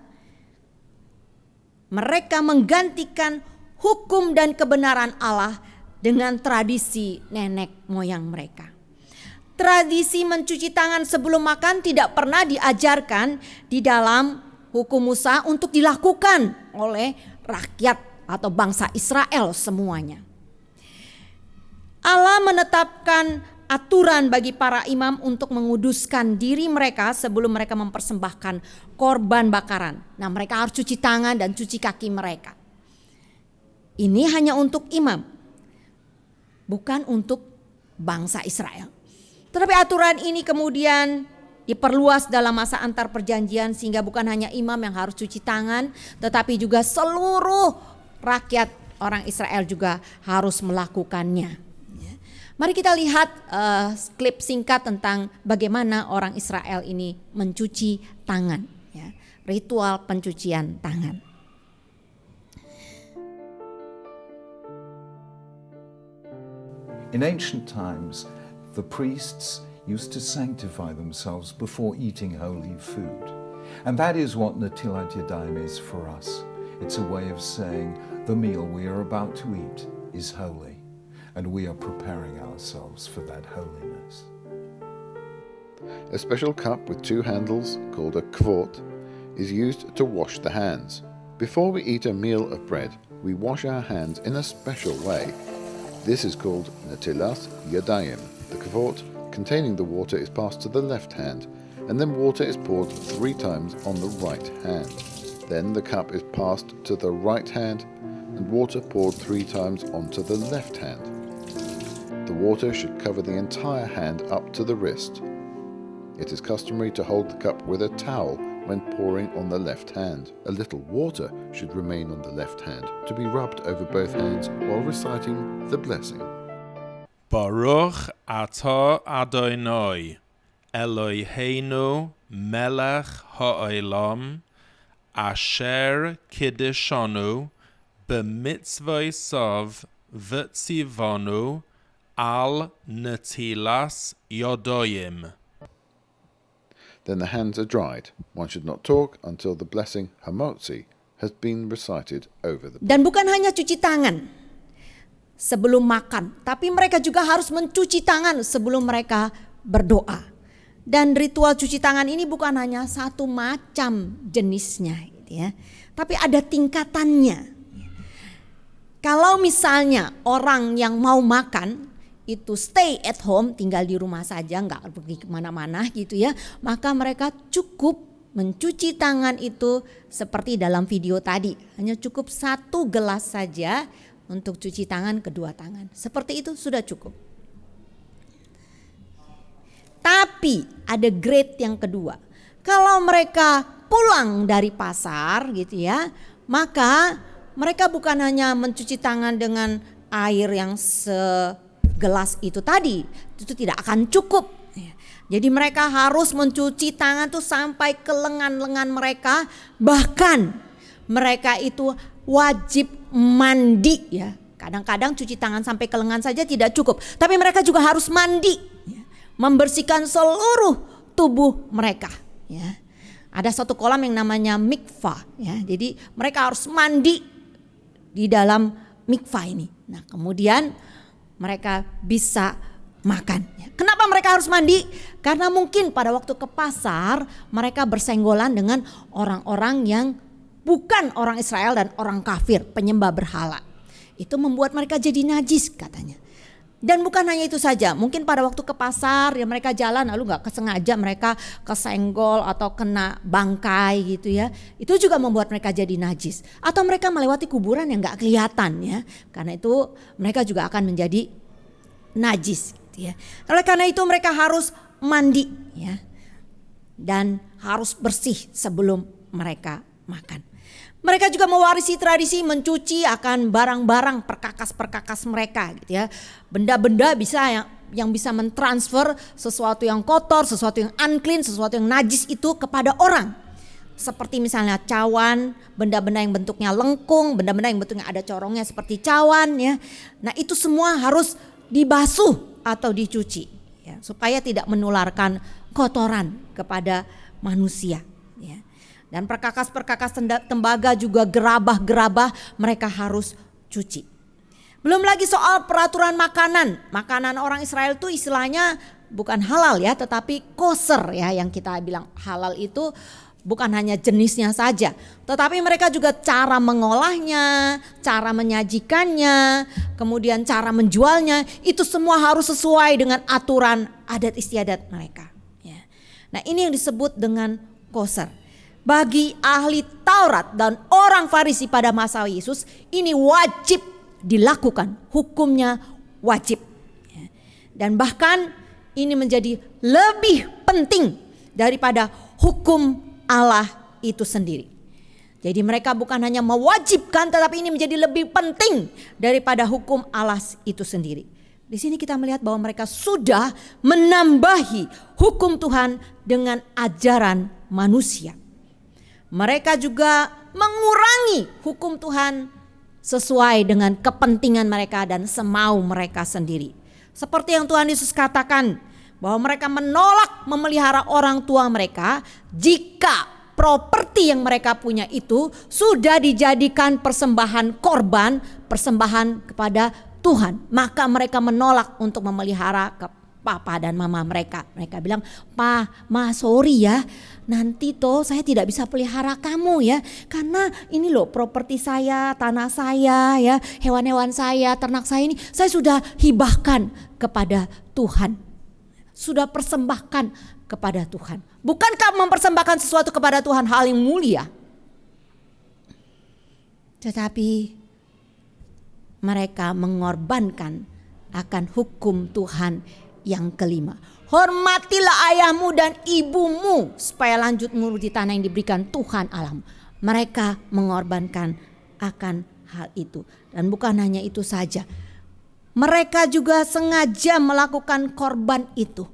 Speaker 3: mereka menggantikan hukum dan kebenaran Allah dengan tradisi nenek moyang mereka. Tradisi mencuci tangan sebelum makan tidak pernah diajarkan di dalam hukum Musa untuk dilakukan oleh rakyat atau bangsa Israel semuanya. Allah menetapkan aturan bagi para imam untuk menguduskan diri mereka sebelum mereka mempersembahkan korban bakaran. Nah, mereka harus cuci tangan dan cuci kaki mereka. Ini hanya untuk imam, bukan untuk bangsa Israel. Tetapi aturan ini kemudian diperluas dalam masa antar perjanjian sehingga bukan hanya imam yang harus cuci tangan, tetapi juga seluruh rakyat orang Israel juga harus melakukannya. Mari kita lihat klip singkat tentang bagaimana orang Israel ini mencuci tangan, ya, ritual pencucian tangan.
Speaker 5: In ancient times, the priests used to sanctify themselves before eating holy food. And that is what Netilat Yadayim is for us. It's a way of saying the meal we are about to eat is holy. And we are preparing ourselves for that holiness.
Speaker 6: A special cup with two handles, called a kvot, is used to wash the hands. Before we eat a meal of bread, we wash our hands in a special way. This is called Netilat Yadayim. The kvot containing the water is passed to the left hand, and then water is poured 3 times on the right hand. Then the cup is passed to the right hand, and water poured 3 times onto the left hand. The water should cover the entire hand up to the wrist. It is customary to hold the cup with a towel when pouring on the left hand. A little water should remain on the left hand to be rubbed over both hands while reciting the blessing.
Speaker 7: Baruch atah Adonai Eloheinu melech ha'olam asher kiddeshanu b'mitzvosav v'tzivanu al netilas yodoyim.
Speaker 6: Then the hands are dried. One should not talk until the blessing Hamotzi has been recited over them.
Speaker 3: Dan bukan hanya cuci tangan sebelum makan, tapi mereka juga harus mencuci tangan sebelum mereka berdoa. Dan ritual cuci tangan ini bukan hanya satu macam jenisnya, gitu ya, tapi ada tingkatannya. Kalau misalnya orang yang mau makan itu stay at home, tinggal di rumah saja, nggak pergi kemana-mana gitu ya, maka mereka cukup mencuci tangan itu seperti dalam video tadi, hanya cukup 1 gelas saja untuk cuci tangan kedua tangan, seperti itu sudah cukup. Tapi ada grade yang kedua, kalau mereka pulang dari pasar gitu ya, maka mereka bukan hanya mencuci tangan dengan air yang segelas itu tadi, itu tidak akan cukup. Jadi mereka harus mencuci tangan tuh sampai ke lengan-lengan mereka, bahkan mereka itu wajib mandi ya. Kadang-kadang cuci tangan sampai ke lengan saja tidak cukup, tapi mereka juga harus mandi, ya, membersihkan seluruh tubuh mereka. Ya. Ada satu kolam yang namanya mikvah, ya. Jadi mereka harus mandi di dalam mikvah ini. Nah, kemudian mereka bisa makan. Kenapa mereka harus mandi? Karena mungkin pada waktu ke pasar mereka bersenggolan dengan orang-orang yang bukan orang Israel dan orang kafir, penyembah berhala. Itu membuat mereka jadi najis katanya. Dan bukan hanya itu saja, mungkin pada waktu ke pasar ya mereka jalan lalu gak kesengaja mereka kesenggol atau kena bangkai gitu ya. Itu juga membuat mereka jadi najis. Atau mereka melewati kuburan yang gak kelihatan ya. Karena itu mereka juga akan menjadi najis gitu ya. Oleh karena itu mereka harus mandi ya. Dan harus bersih sebelum mereka makan. Mereka juga mewarisi tradisi mencuci akan barang-barang perkakas-perkakas mereka gitu ya. Benda-benda yang bisa mentransfer sesuatu yang kotor, sesuatu yang unclean, sesuatu yang najis itu kepada orang. Seperti misalnya cawan, benda-benda yang bentuknya lengkung, benda-benda yang bentuknya ada corongnya seperti cawan ya. Nah, itu semua harus dibasuh atau dicuci ya, supaya tidak menularkan kotoran kepada manusia ya. Dan perkakas-perkakas tembaga juga gerabah-gerabah mereka harus cuci. Belum lagi soal peraturan makanan. Makanan orang Israel itu istilahnya bukan halal ya, tetapi kosher ya. Yang kita bilang halal itu bukan hanya jenisnya saja, tetapi mereka juga cara mengolahnya, cara menyajikannya, kemudian cara menjualnya, itu semua harus sesuai dengan aturan adat istiadat mereka ya. Nah, ini yang disebut dengan kosher. Bagi ahli Taurat dan orang Farisi pada masa Yesus, ini wajib dilakukan, hukumnya wajib. Dan bahkan ini menjadi lebih penting daripada hukum Allah itu sendiri. Jadi mereka bukan hanya mewajibkan, tetapi ini menjadi lebih penting daripada hukum Allah itu sendiri. Di sini kita melihat bahwa mereka sudah menambahi hukum Tuhan dengan ajaran manusia. Mereka juga mengurangi hukum Tuhan sesuai dengan kepentingan mereka dan semau mereka sendiri. Seperti yang Tuhan Yesus katakan bahwa mereka menolak memelihara orang tua mereka jika properti yang mereka punya itu sudah dijadikan persembahan korban, persembahan kepada Tuhan. Maka mereka menolak untuk memelihara ke papa dan mama mereka. Mereka bilang, "Pa, Ma, sorry ya, nanti toh saya tidak bisa pelihara kamu ya, karena ini loh properti saya, tanah saya ya, hewan-hewan saya, ternak saya ini saya sudah hibahkan kepada Tuhan, sudah persembahkan kepada Tuhan." Bukankah mempersembahkan sesuatu kepada Tuhan hal yang mulia? Tetapi mereka mengorbankan akan hukum Tuhan yang kelima. Hormatilah ayahmu dan ibumu supaya lanjut nguruti tanah yang diberikan Tuhan Allahmu. Mereka mengorbankan akan hal itu. Dan bukan hanya itu saja, mereka juga sengaja melakukan korban itu.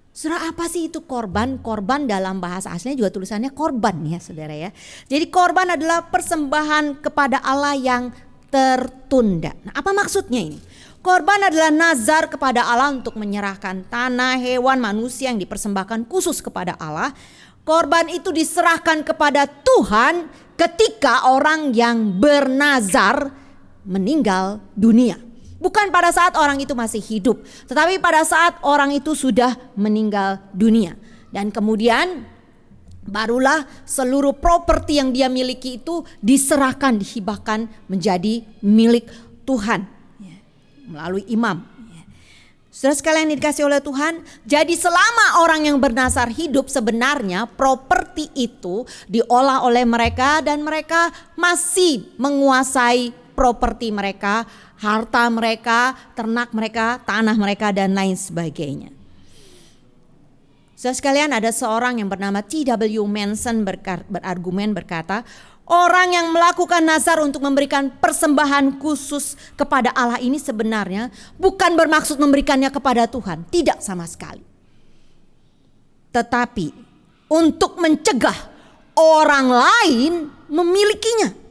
Speaker 3: Saudara, apa sih itu korban? Korban dalam bahasa aslinya juga tulisannya korban ya saudara ya. Jadi korban adalah persembahan kepada Allah yang tertunda. Nah, apa maksudnya ini? Korban adalah nazar kepada Allah untuk menyerahkan tanah, hewan, manusia yang dipersembahkan khusus kepada Allah. Korban itu diserahkan kepada Tuhan ketika orang yang bernazar meninggal dunia. Bukan pada saat orang itu masih hidup, tetapi pada saat orang itu sudah meninggal dunia. Dan kemudian barulah seluruh properti yang dia miliki itu diserahkan, dihibahkan menjadi milik Tuhan melalui imam. Saudara sekalian dikasih oleh Tuhan, jadi selama orang yang bernazar hidup sebenarnya properti itu diolah oleh mereka dan mereka masih menguasai properti mereka, harta mereka, ternak mereka, tanah mereka dan lain sebagainya. Saudara sekalian, ada seorang yang bernama T.W. Manson berargumen berkata, orang yang melakukan nazar untuk memberikan persembahan khusus kepada Allah ini sebenarnya bukan bermaksud memberikannya kepada Tuhan, tidak sama sekali. Tetapi untuk mencegah orang lain memilikinya.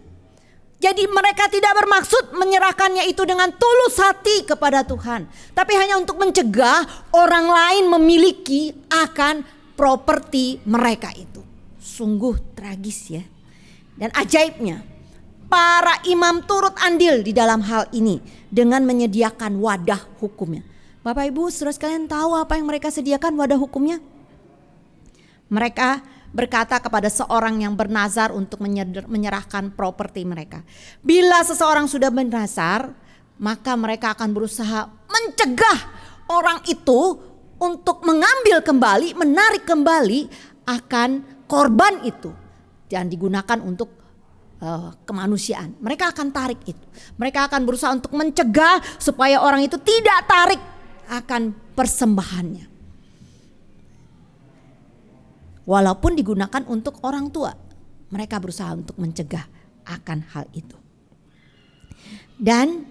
Speaker 3: Jadi mereka tidak bermaksud menyerahkannya itu dengan tulus hati kepada Tuhan, tapi hanya untuk mencegah orang lain memiliki akan properti mereka itu. Sungguh tragis ya. Dan ajaibnya, para imam turut andil di dalam hal ini dengan menyediakan wadah hukumnya. Bapak Ibu, saudara sekalian tahu apa yang mereka sediakan wadah hukumnya? Mereka berkata kepada seorang yang bernazar untuk menyerahkan properti mereka. Bila seseorang sudah bernazar, maka mereka akan berusaha mencegah orang itu untuk mengambil kembali, menarik kembali akan korban itu dan digunakan untuk kemanusiaan. Mereka akan tarik itu. Mereka akan berusaha untuk mencegah supaya orang itu tidak tarik akan persembahannya. Walaupun digunakan untuk orang tua, mereka berusaha untuk mencegah akan hal itu. Dan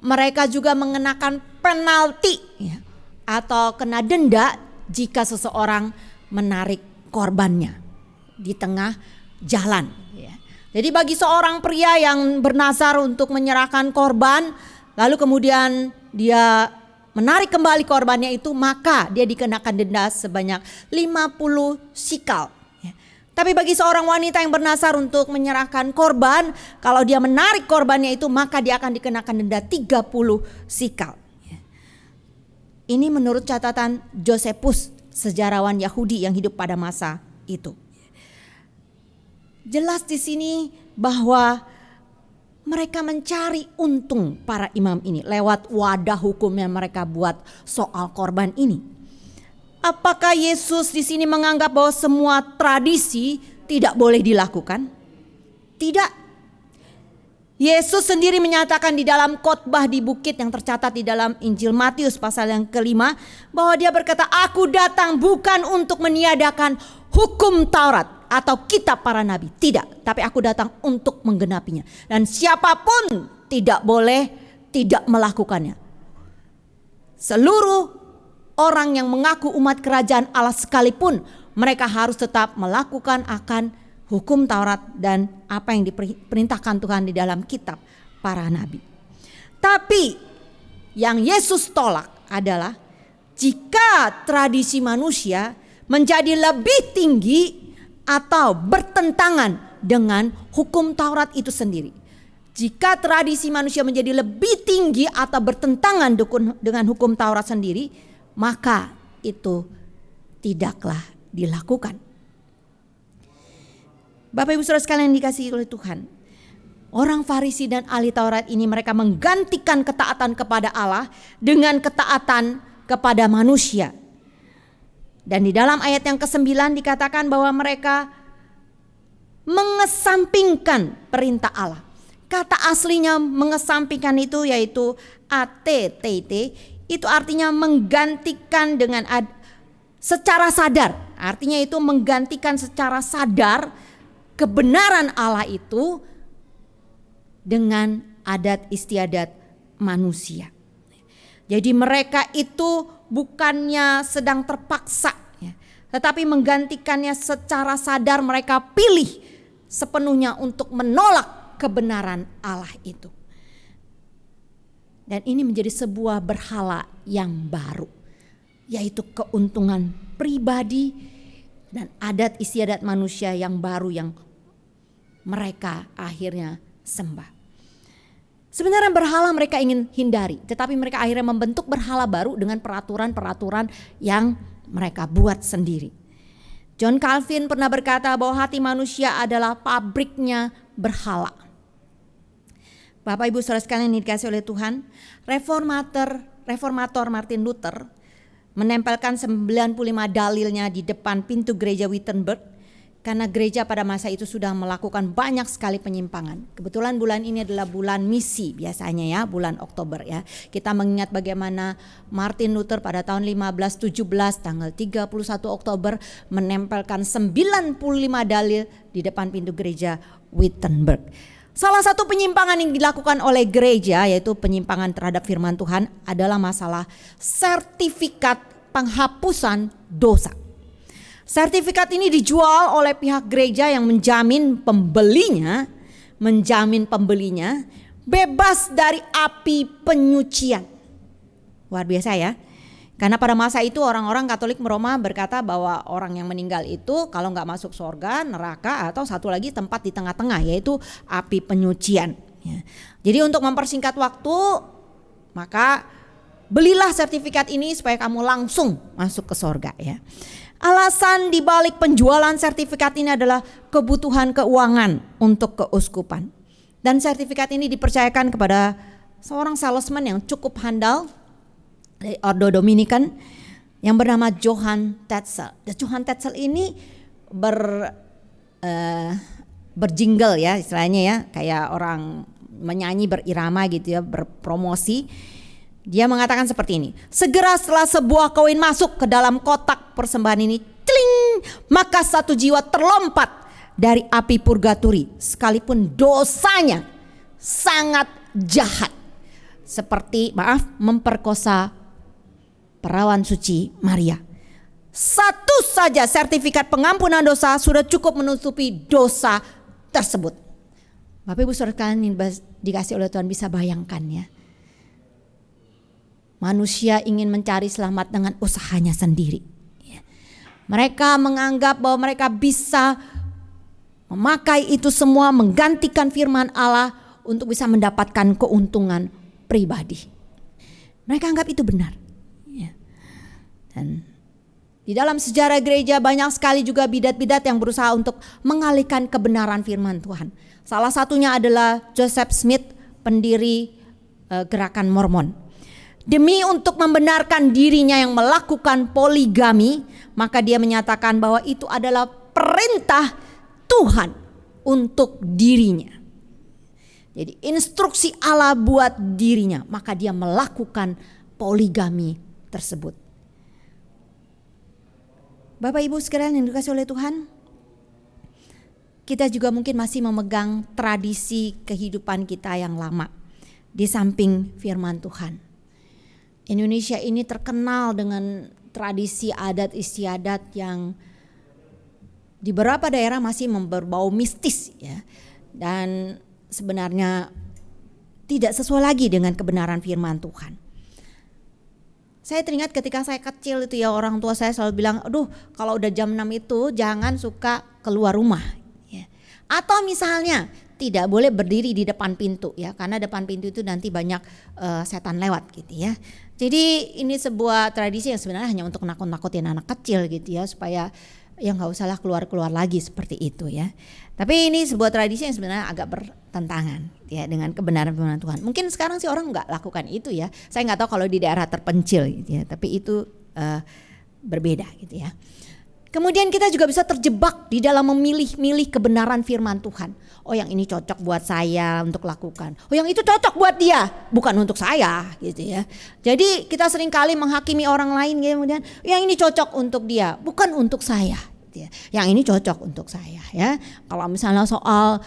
Speaker 3: mereka juga mengenakan penalti ya, atau kena denda jika seseorang menarik korbannya di tengah jalan. Ya. Jadi bagi seorang pria yang bernazar untuk menyerahkan korban, lalu kemudian dia menarik kembali korbannya itu, maka dia dikenakan denda sebanyak 50 sikal. Ya. Tapi bagi seorang wanita yang bernazar untuk menyerahkan korban, kalau dia menarik korbannya itu, maka dia akan dikenakan denda 30 sikal. Ya. Ini menurut catatan Josephus, sejarawan Yahudi yang hidup pada masa itu. Jelas di sini bahwa mereka mencari untung para imam ini lewat wadah hukum yang mereka buat soal korban ini. Apakah Yesus di sini menganggap bahwa semua tradisi tidak boleh dilakukan? Tidak. Yesus sendiri menyatakan di dalam khotbah di bukit yang tercatat di dalam Injil Matius pasal yang ke-5 bahwa dia berkata, "Aku datang bukan untuk meniadakan hukum Taurat atau kitab para nabi, tidak, tapi aku datang untuk menggenapinya. Dan siapapun tidak boleh tidak melakukannya." Seluruh orang yang mengaku umat kerajaan Allah sekalipun, mereka harus tetap melakukan akan hukum Taurat dan apa yang diperintahkan Tuhan di dalam kitab para nabi. Tapi yang Yesus tolak adalah jika tradisi manusia menjadi lebih tinggi atau bertentangan dengan hukum Taurat itu sendiri. Jika tradisi manusia menjadi lebih tinggi atau bertentangan dengan hukum Taurat sendiri, maka itu tidaklah dilakukan. Bapak Ibu Saudara sekalian yang dikasihi oleh Tuhan, orang Farisi dan ahli Taurat ini mereka menggantikan ketaatan kepada Allah dengan ketaatan kepada manusia. Dan di dalam ayat yang ke-9 dikatakan bahwa mereka mengesampingkan perintah Allah. Kata aslinya mengesampingkan itu yaitu ATTT, itu artinya menggantikan dengan secara sadar. Artinya itu menggantikan secara sadar kebenaran Allah itu dengan adat istiadat manusia. Jadi mereka itu bukannya sedang terpaksa, ya, tetapi menggantikannya secara sadar. Mereka pilih sepenuhnya untuk menolak kebenaran Allah itu. Dan ini menjadi sebuah berhala yang baru, yaitu keuntungan pribadi dan adat istiadat manusia yang baru yang mereka akhirnya sembah. Sebenarnya berhala mereka ingin hindari, tetapi mereka akhirnya membentuk berhala baru dengan peraturan-peraturan yang mereka buat sendiri. John Calvin pernah berkata bahwa hati manusia adalah pabriknya berhala. Bapak Ibu Saudara sekalian yang dikasihi oleh Tuhan, reformator Martin Luther menempelkan 95 dalilnya di depan pintu gereja Wittenberg karena gereja pada masa itu sudah melakukan banyak sekali penyimpangan. Kebetulan bulan ini adalah bulan misi biasanya ya, bulan Oktober ya. Kita mengingat bagaimana Martin Luther pada tahun 1517 tanggal 31 Oktober menempelkan 95 dalil di depan pintu gereja Wittenberg. Salah satu penyimpangan yang dilakukan oleh gereja yaitu penyimpangan terhadap firman Tuhan adalah masalah sertifikat penghapusan dosa. Sertifikat ini dijual oleh pihak gereja yang menjamin pembelinya bebas dari api penyucian. Luar biasa ya. Karena pada masa itu orang-orang Katolik Roma berkata bahwa orang yang meninggal itu kalau nggak masuk surga, neraka atau satu lagi tempat di tengah-tengah yaitu api penyucian. Ya. Jadi untuk mempersingkat waktu maka belilah sertifikat ini supaya kamu langsung masuk ke surga ya. Alasan dibalik penjualan sertifikat ini adalah kebutuhan keuangan untuk keuskupan. Dan sertifikat ini dipercayakan kepada seorang salesman yang cukup handal dari Ordo Dominican yang bernama Johann Tetzel. Dan Johann Tetzel ini berjingle ya istilahnya ya, kayak orang menyanyi berirama gitu ya, berpromosi. Dia mengatakan seperti ini, segera setelah sebuah koin masuk ke dalam kotak persembahan ini, celing, maka satu jiwa terlompat dari api purgaturi sekalipun dosanya sangat jahat, seperti memperkosa perawan suci Maria. Satu saja sertifikat pengampunan dosa sudah cukup menutupi dosa tersebut. Bapak Ibu Saudara sekalian dikasih oleh Tuhan, bisa bayangkan ya, manusia ingin mencari selamat dengan usahanya sendiri. Mereka menganggap bahwa mereka bisa memakai itu semua, menggantikan firman Allah untuk bisa mendapatkan keuntungan pribadi. Mereka anggap itu benar. Dan di dalam sejarah gereja banyak sekali juga bidat-bidat yang berusaha untuk mengalihkan kebenaran firman Tuhan. Salah satunya adalah Joseph Smith, pendiri gerakan Mormon. Demi untuk membenarkan dirinya yang melakukan poligami, maka dia menyatakan bahwa itu adalah perintah Tuhan untuk dirinya. Jadi instruksi Allah buat dirinya, maka dia melakukan poligami tersebut. Bapak Ibu sekalian yang dikasihi oleh Tuhan, kita juga mungkin masih memegang tradisi kehidupan kita yang lama di samping firman Tuhan. Indonesia ini terkenal dengan tradisi adat istiadat yang di beberapa daerah masih berbau mistis ya, dan sebenarnya tidak sesuai lagi dengan kebenaran firman Tuhan. Saya teringat ketika saya kecil itu ya, orang tua saya selalu bilang, aduh kalau udah jam 6 itu jangan suka keluar rumah ya. Atau misalnya tidak boleh berdiri di depan pintu ya, karena depan pintu itu nanti banyak setan lewat gitu ya. Jadi ini sebuah tradisi yang sebenarnya hanya untuk nakut-nakutin anak kecil gitu ya, supaya ya nggak usahlah keluar-keluar lagi seperti itu ya. Tapi ini sebuah tradisi yang sebenarnya agak bertentangan ya dengan kebenaran firman Tuhan. Mungkin sekarang sih orang nggak lakukan itu ya. Saya nggak tahu kalau di daerah terpencil gitu ya. Tapi itu berbeda gitu ya. Kemudian kita juga bisa terjebak di dalam memilih-milih kebenaran firman Tuhan. Oh yang ini cocok buat saya untuk lakukan. Oh yang itu cocok buat dia, bukan untuk saya gitu ya. Jadi kita sering kali menghakimi orang lain gitu, kemudian yang ini cocok untuk dia, bukan untuk saya. Yang ini cocok untuk saya ya. Kalau misalnya soal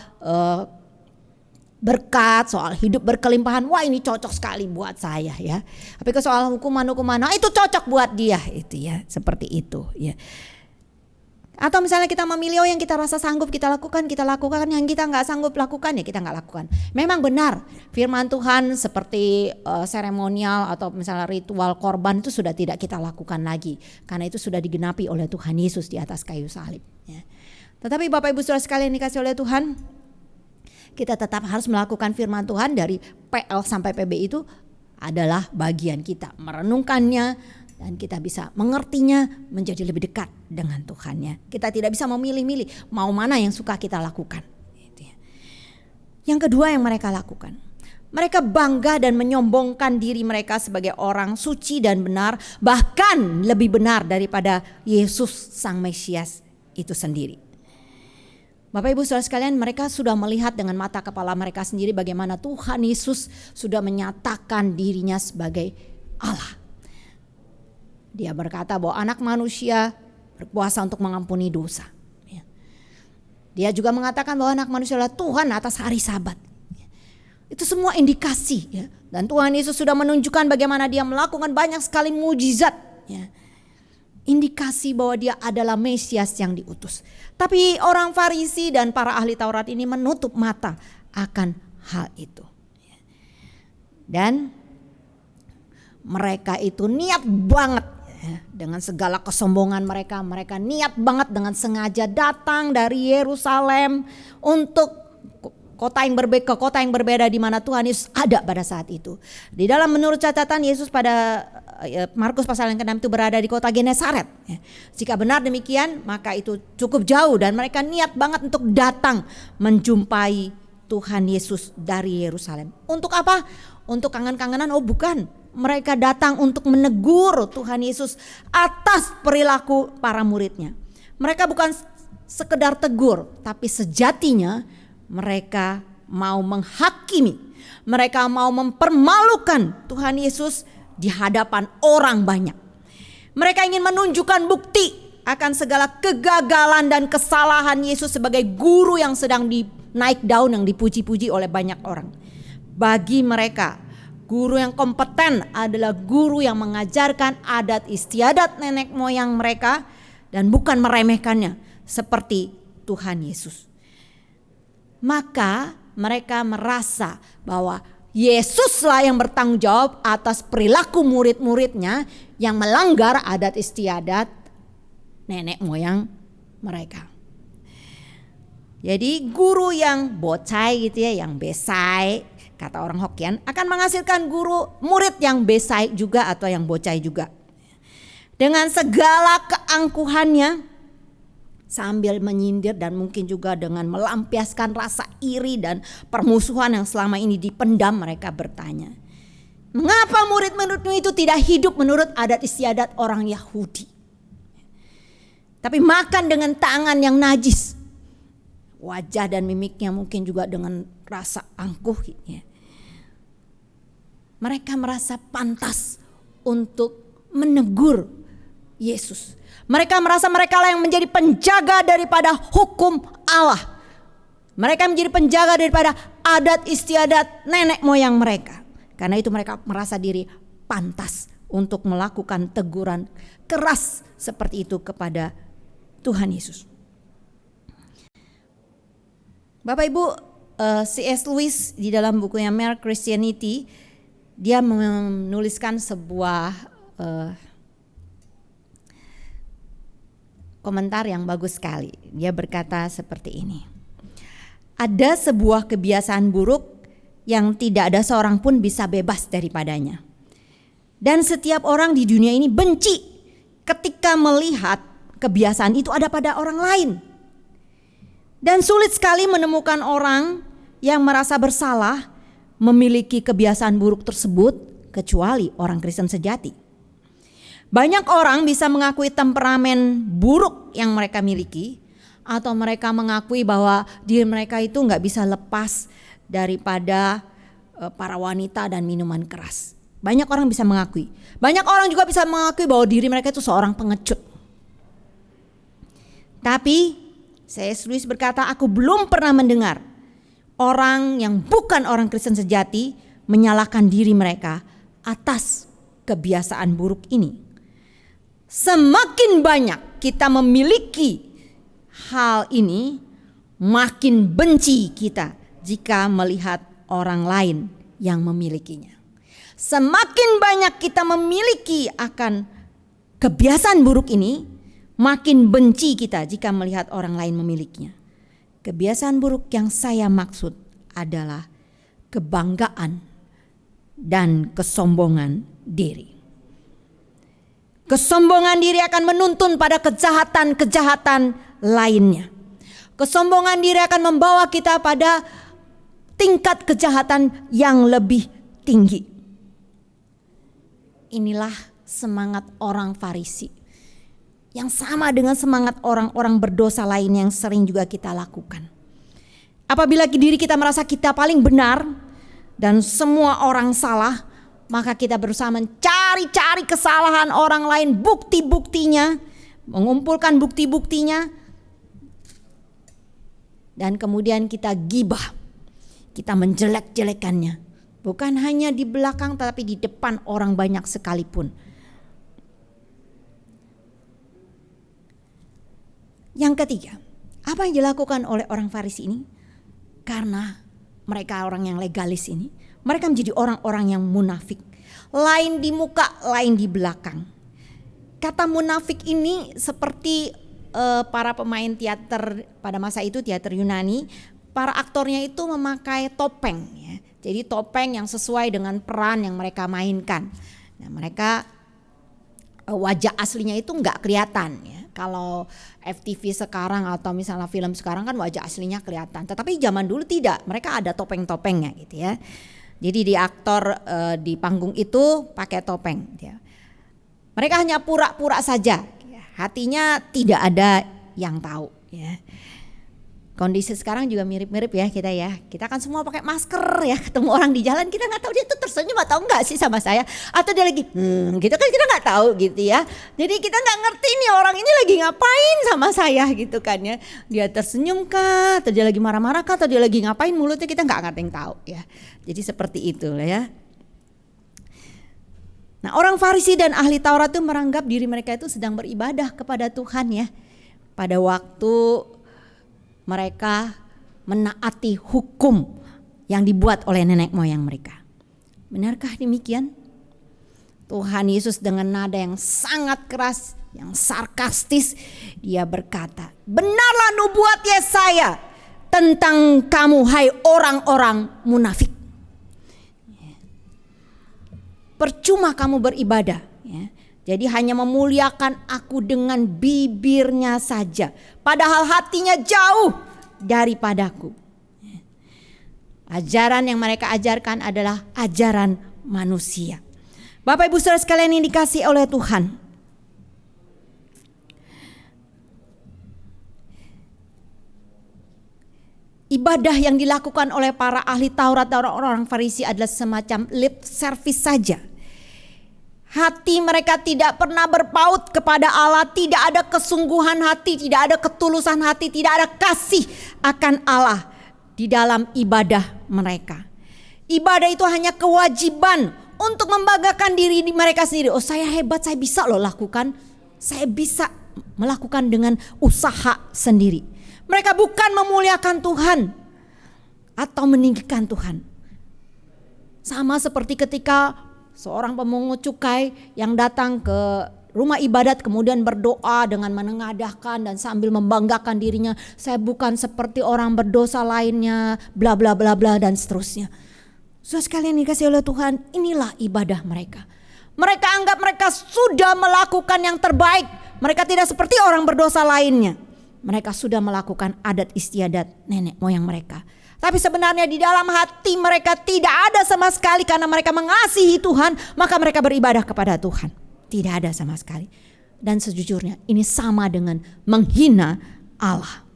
Speaker 3: berkat, soal hidup berkelimpahan, wah ini cocok sekali buat saya ya. Tapi ke soal hukuman-hukuman, nah itu cocok buat dia itu ya, seperti itu ya. Atau misalnya kita memilih yang kita rasa sanggup kita lakukan, yang kita nggak sanggup lakukan ya kita nggak lakukan. Memang benar firman Tuhan seperti seremonial atau misalnya ritual korban itu sudah tidak kita lakukan lagi, karena itu sudah digenapi oleh Tuhan Yesus di atas kayu salib ya. Tetapi Bapak Ibu Saudara sekalian dikasih oleh Tuhan, kita tetap harus melakukan firman Tuhan. Dari PL sampai PB itu adalah bagian kita merenungkannya, dan kita bisa mengertinya menjadi lebih dekat dengan Tuhannya. Kita tidak bisa memilih-milih mau mana yang suka kita lakukan. Yang kedua yang mereka lakukan, mereka bangga dan menyombongkan diri mereka sebagai orang suci dan benar, bahkan lebih benar daripada Yesus Sang Mesias itu sendiri. Bapak Ibu Saudara sekalian, mereka sudah melihat dengan mata kepala mereka sendiri bagaimana Tuhan Yesus sudah menyatakan dirinya sebagai Allah. Dia berkata bahwa anak manusia berkuasa untuk mengampuni dosa. Dia juga mengatakan bahwa anak manusia adalah Tuhan atas hari Sabat. Itu semua indikasi ya. Dan Tuhan Yesus sudah menunjukkan bagaimana dia melakukan banyak sekali mujizat ya. Indikasi bahwa dia adalah Mesias yang diutus. Tapi orang Farisi dan para ahli Taurat ini menutup mata akan hal itu. Dan mereka itu niat banget dengan segala kesombongan mereka niat banget dengan sengaja datang dari Yerusalem untuk kota yang berbeda, kota yang berbeda di mana Tuhan Yesus ada pada saat itu. Di dalam menurut catatan Yesus pada Markus pasal yang ke-6 itu berada di kota Genesaret. Jika benar demikian, maka itu cukup jauh dan mereka niat banget untuk datang menjumpai Tuhan Yesus dari Yerusalem. Untuk apa? Untuk kangen-kangenan? Oh bukan. Mereka datang untuk menegur Tuhan Yesus atas perilaku para muridnya. Mereka bukan sekedar tegur, tapi sejatinya mereka mau menghakimi. Mereka mau mempermalukan Tuhan Yesus di hadapan orang banyak. Mereka ingin menunjukkan bukti akan segala kegagalan dan kesalahan Yesus sebagai guru yang sedang naik daun, yang dipuji-puji oleh banyak orang. Bagi mereka, guru yang kompeten adalah guru yang mengajarkan adat istiadat nenek moyang mereka dan bukan meremehkannya seperti Tuhan Yesus. Maka mereka merasa bahwa Yesuslah yang bertanggung jawab atas perilaku murid-muridnya yang melanggar adat istiadat nenek moyang mereka. Jadi guru yang bocai gitu ya, yang besai, kata orang Hokkien, akan menghasilkan guru murid yang besai juga atau yang bocai juga. Dengan segala keangkuhannya, sambil menyindir dan mungkin juga dengan melampiaskan rasa iri dan permusuhan yang selama ini dipendam, mereka bertanya, mengapa murid-muridmu itu tidak hidup menurut adat istiadat orang Yahudi? Tapi makan dengan tangan yang najis. Wajah dan mimiknya mungkin juga dengan rasa angkuh. Mereka merasa pantas untuk menegur Yesus. Mereka merasa mereka lah yang menjadi penjaga daripada hukum Allah. Mereka menjadi penjaga daripada adat istiadat nenek moyang mereka. Karena itu mereka merasa diri pantas untuk melakukan teguran keras seperti itu kepada Tuhan Yesus. Bapak Ibu, C.S. Lewis di dalam bukunya Mere Christianity, dia menuliskan sebuah komentar yang bagus sekali. Dia berkata seperti ini. Ada sebuah kebiasaan buruk yang tidak ada seorang pun bisa bebas daripadanya. Dan setiap orang di dunia ini benci ketika melihat kebiasaan itu ada pada orang lain. Dan sulit sekali menemukan orang yang merasa bersalah memiliki kebiasaan buruk tersebut kecuali orang Kristen sejati. Banyak orang bisa mengakui temperamen buruk yang mereka miliki, atau mereka mengakui bahwa diri mereka itu gak bisa lepas daripada para wanita dan minuman keras. Banyak orang bisa mengakui. Banyak orang juga bisa mengakui bahwa diri mereka itu seorang pengecut. Tapi C.S. Lewis berkata, aku belum pernah mendengar orang yang bukan orang Kristen sejati menyalahkan diri mereka atas kebiasaan buruk ini. Semakin banyak kita memiliki hal ini, makin benci kita jika melihat orang lain yang memilikinya. Semakin banyak kita memiliki akan kebiasaan buruk ini, makin benci kita jika melihat orang lain memilikinya. Kebiasaan buruk yang saya maksud adalah kebanggaan dan kesombongan diri. Kesombongan diri akan menuntun pada kejahatan-kejahatan lainnya. Kesombongan diri akan membawa kita pada tingkat kejahatan yang lebih tinggi. Inilah semangat orang Farisi, yang sama dengan semangat orang-orang berdosa lain yang sering juga kita lakukan. Apabila diri kita merasa kita paling benar dan semua orang salah, maka kita berusaha mencari-cari kesalahan orang lain, bukti-buktinya, mengumpulkan bukti-buktinya, dan kemudian kita gibah, kita menjelek-jelekannya. Bukan hanya di belakang tetapi di depan orang banyak sekalipun. Yang ketiga, apa yang dilakukan oleh orang Farisi ini? Karena mereka orang yang legalis ini, mereka menjadi orang-orang yang munafik. Lain di muka, lain di belakang. Kata munafik ini seperti para pemain teater pada masa itu, teater Yunani, para aktornya itu memakai topeng ya. Jadi topeng yang sesuai dengan peran yang mereka mainkan. Nah, mereka wajah aslinya itu enggak kelihatan ya, Kalau FTV sekarang atau misalnya film sekarang kan wajah aslinya kelihatan. Tetapi zaman dulu tidak, mereka ada topeng-topengnya gitu ya. Jadi di aktor di panggung itu pakai topeng. Ya. Mereka hanya pura-pura saja, ya. Hatinya tidak ada yang tahu. Ya. Kondisi sekarang juga mirip-mirip ya kita ya. Kita kan semua pakai masker ya, ketemu orang di jalan kita nggak tahu dia tuh tersenyum atau enggak sih sama saya, atau dia lagi gitu kan kita nggak tahu gitu ya. Jadi kita nggak ngerti nih orang ini lagi ngapain sama saya gitu kan ya. Dia tersenyum kah, atau dia lagi marah-marah kah, atau dia lagi ngapain mulutnya, kita nggak ada yang tahu ya. Jadi seperti itu lah ya. Nah, orang Farisi dan ahli Taurat itu menganggap diri mereka itu sedang beribadah kepada Tuhan ya. Pada waktu mereka menaati hukum yang dibuat oleh nenek moyang mereka. Benarkah demikian? Tuhan Yesus dengan nada yang sangat keras, yang sarkastis, dia berkata, "Benarlah nubuat Yesaya tentang kamu, hai orang-orang munafik. Percuma kamu beribadah, ya. Jadi hanya memuliakan aku dengan bibirnya saja, padahal hatinya jauh daripadaku." Ajaran yang mereka ajarkan adalah ajaran manusia. Bapak Ibu Saudara sekalian yang dikasihi oleh Tuhan, ibadah yang dilakukan oleh para ahli Taurat dan orang-orang Farisi adalah semacam lip service saja. Hati mereka tidak pernah berpaut kepada Allah, tidak ada kesungguhan hati, tidak ada ketulusan hati, tidak ada kasih akan Allah di dalam ibadah mereka. Ibadah itu hanya kewajiban untuk membanggakan diri mereka sendiri. Oh, saya hebat, saya bisa loh lakukan. Saya bisa melakukan dengan usaha sendiri. Mereka bukan memuliakan Tuhan atau meninggikan Tuhan. Sama seperti ketika seorang pemungut cukai yang datang ke rumah ibadat kemudian berdoa dengan menengadahkan dan sambil membanggakan dirinya, saya bukan seperti orang berdosa lainnya, bla bla bla bla dan seterusnya. Saudara sekalian dikasihi oleh Tuhan, inilah ibadah mereka. Mereka anggap mereka sudah melakukan yang terbaik. Mereka tidak seperti orang berdosa lainnya. Mereka sudah melakukan adat istiadat nenek moyang mereka. Tapi sebenarnya di dalam hati mereka tidak ada sama sekali, karena mereka mengasihi Tuhan, maka mereka beribadah kepada Tuhan. Tidak ada sama sekali. Dan sejujurnya ini sama dengan menghina Allah.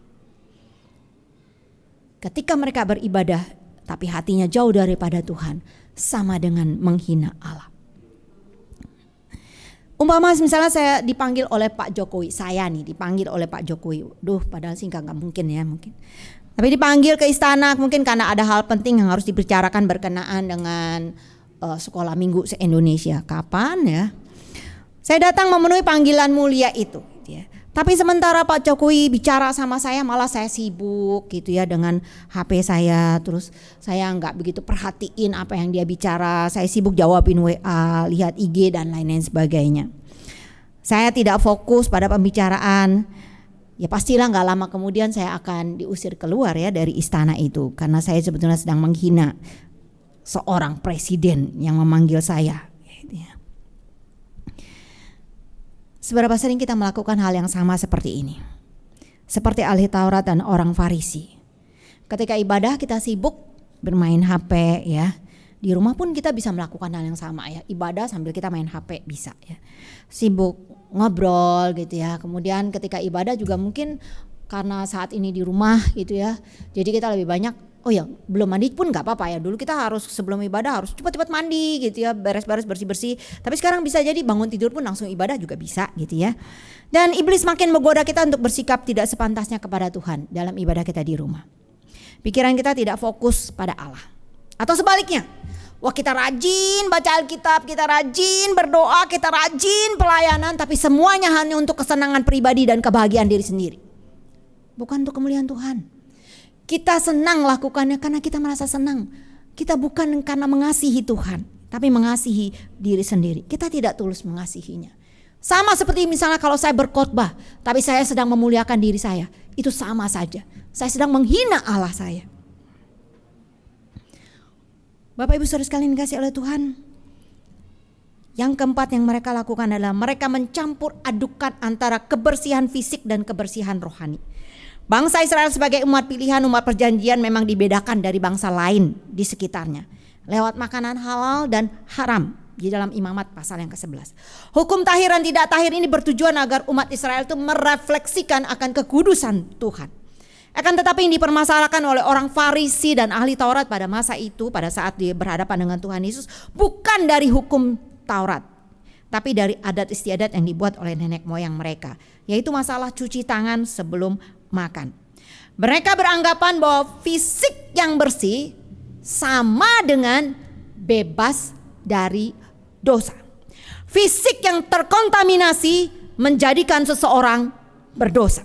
Speaker 3: Ketika mereka beribadah tapi hatinya jauh daripada Tuhan, sama dengan menghina Allah. Umpama misalnya saya dipanggil oleh Pak Jokowi, saya nih dipanggil oleh Pak Jokowi. Padahal sih nggak mungkin ya mungkin. Tapi dipanggil ke istana mungkin karena ada hal penting yang harus dibicarakan berkenaan dengan sekolah minggu se-Indonesia. Kapan ya? Saya datang memenuhi panggilan mulia itu. Ya. Tapi sementara Pak Jokowi bicara sama saya, malah saya sibuk gitu ya dengan HP saya. Terus saya nggak begitu perhatiin apa yang dia bicara. Saya sibuk jawabin WA, lihat IG dan lain-lain sebagainya. Saya tidak fokus pada pembicaraan. Ya pastilah gak lama kemudian saya akan diusir keluar ya dari istana itu. Karena saya sebetulnya sedang menghina seorang presiden yang memanggil saya. Seberapa sering kita melakukan hal yang sama seperti ini? Seperti ahli Taurat dan orang Farisi. Ketika ibadah kita sibuk bermain HP ya. Di rumah pun kita bisa melakukan hal yang sama ya. Ibadah sambil kita main HP bisa ya. Sibuk ngobrol gitu ya. Kemudian ketika ibadah juga mungkin karena saat ini di rumah gitu ya. Jadi kita lebih banyak, oh ya belum mandi pun gak apa-apa ya. Dulu kita harus sebelum ibadah harus cepat-cepat mandi gitu ya. Beres-beres bersih-bersih. Tapi sekarang bisa jadi bangun tidur pun langsung ibadah juga bisa gitu ya. Dan iblis makin menggoda kita untuk bersikap tidak sepantasnya kepada Tuhan dalam ibadah kita di rumah. Pikiran kita tidak fokus pada Allah. Atau sebaliknya, wah kita rajin baca Alkitab, kita rajin berdoa, kita rajin pelayanan, tapi semuanya hanya untuk kesenangan pribadi dan kebahagiaan diri sendiri. Bukan untuk kemuliaan Tuhan. Kita senang lakukannya karena kita merasa senang. Kita bukan karena mengasihi Tuhan, tapi mengasihi diri sendiri. Kita tidak tulus mengasihinya. Sama seperti misalnya kalau saya berkhotbah, tapi saya sedang memuliakan diri saya. Itu sama saja. Saya sedang menghina Allah saya. Bapak Ibu Saudara sekalian dikasihi oleh Tuhan, Yang keempat yang mereka lakukan adalah mereka mencampur adukan antara kebersihan fisik dan kebersihan rohani. Bangsa Israel sebagai umat pilihan, umat perjanjian memang dibedakan dari bangsa lain di sekitarnya lewat makanan halal dan haram di dalam Imamat pasal yang ke-11. Hukum tahir dan tidak tahir ini bertujuan agar umat Israel itu merefleksikan akan kekudusan Tuhan. Akan tetapi yang dipermasalahkan oleh orang Farisi dan ahli Taurat pada masa itu, pada saat dia berhadapan dengan Tuhan Yesus, bukan dari hukum Taurat, tapi dari adat istiadat yang dibuat oleh nenek moyang mereka, yaitu masalah cuci tangan sebelum makan. Mereka beranggapan bahwa fisik yang bersih sama dengan bebas dari dosa. Fisik yang terkontaminasi menjadikan seseorang berdosa.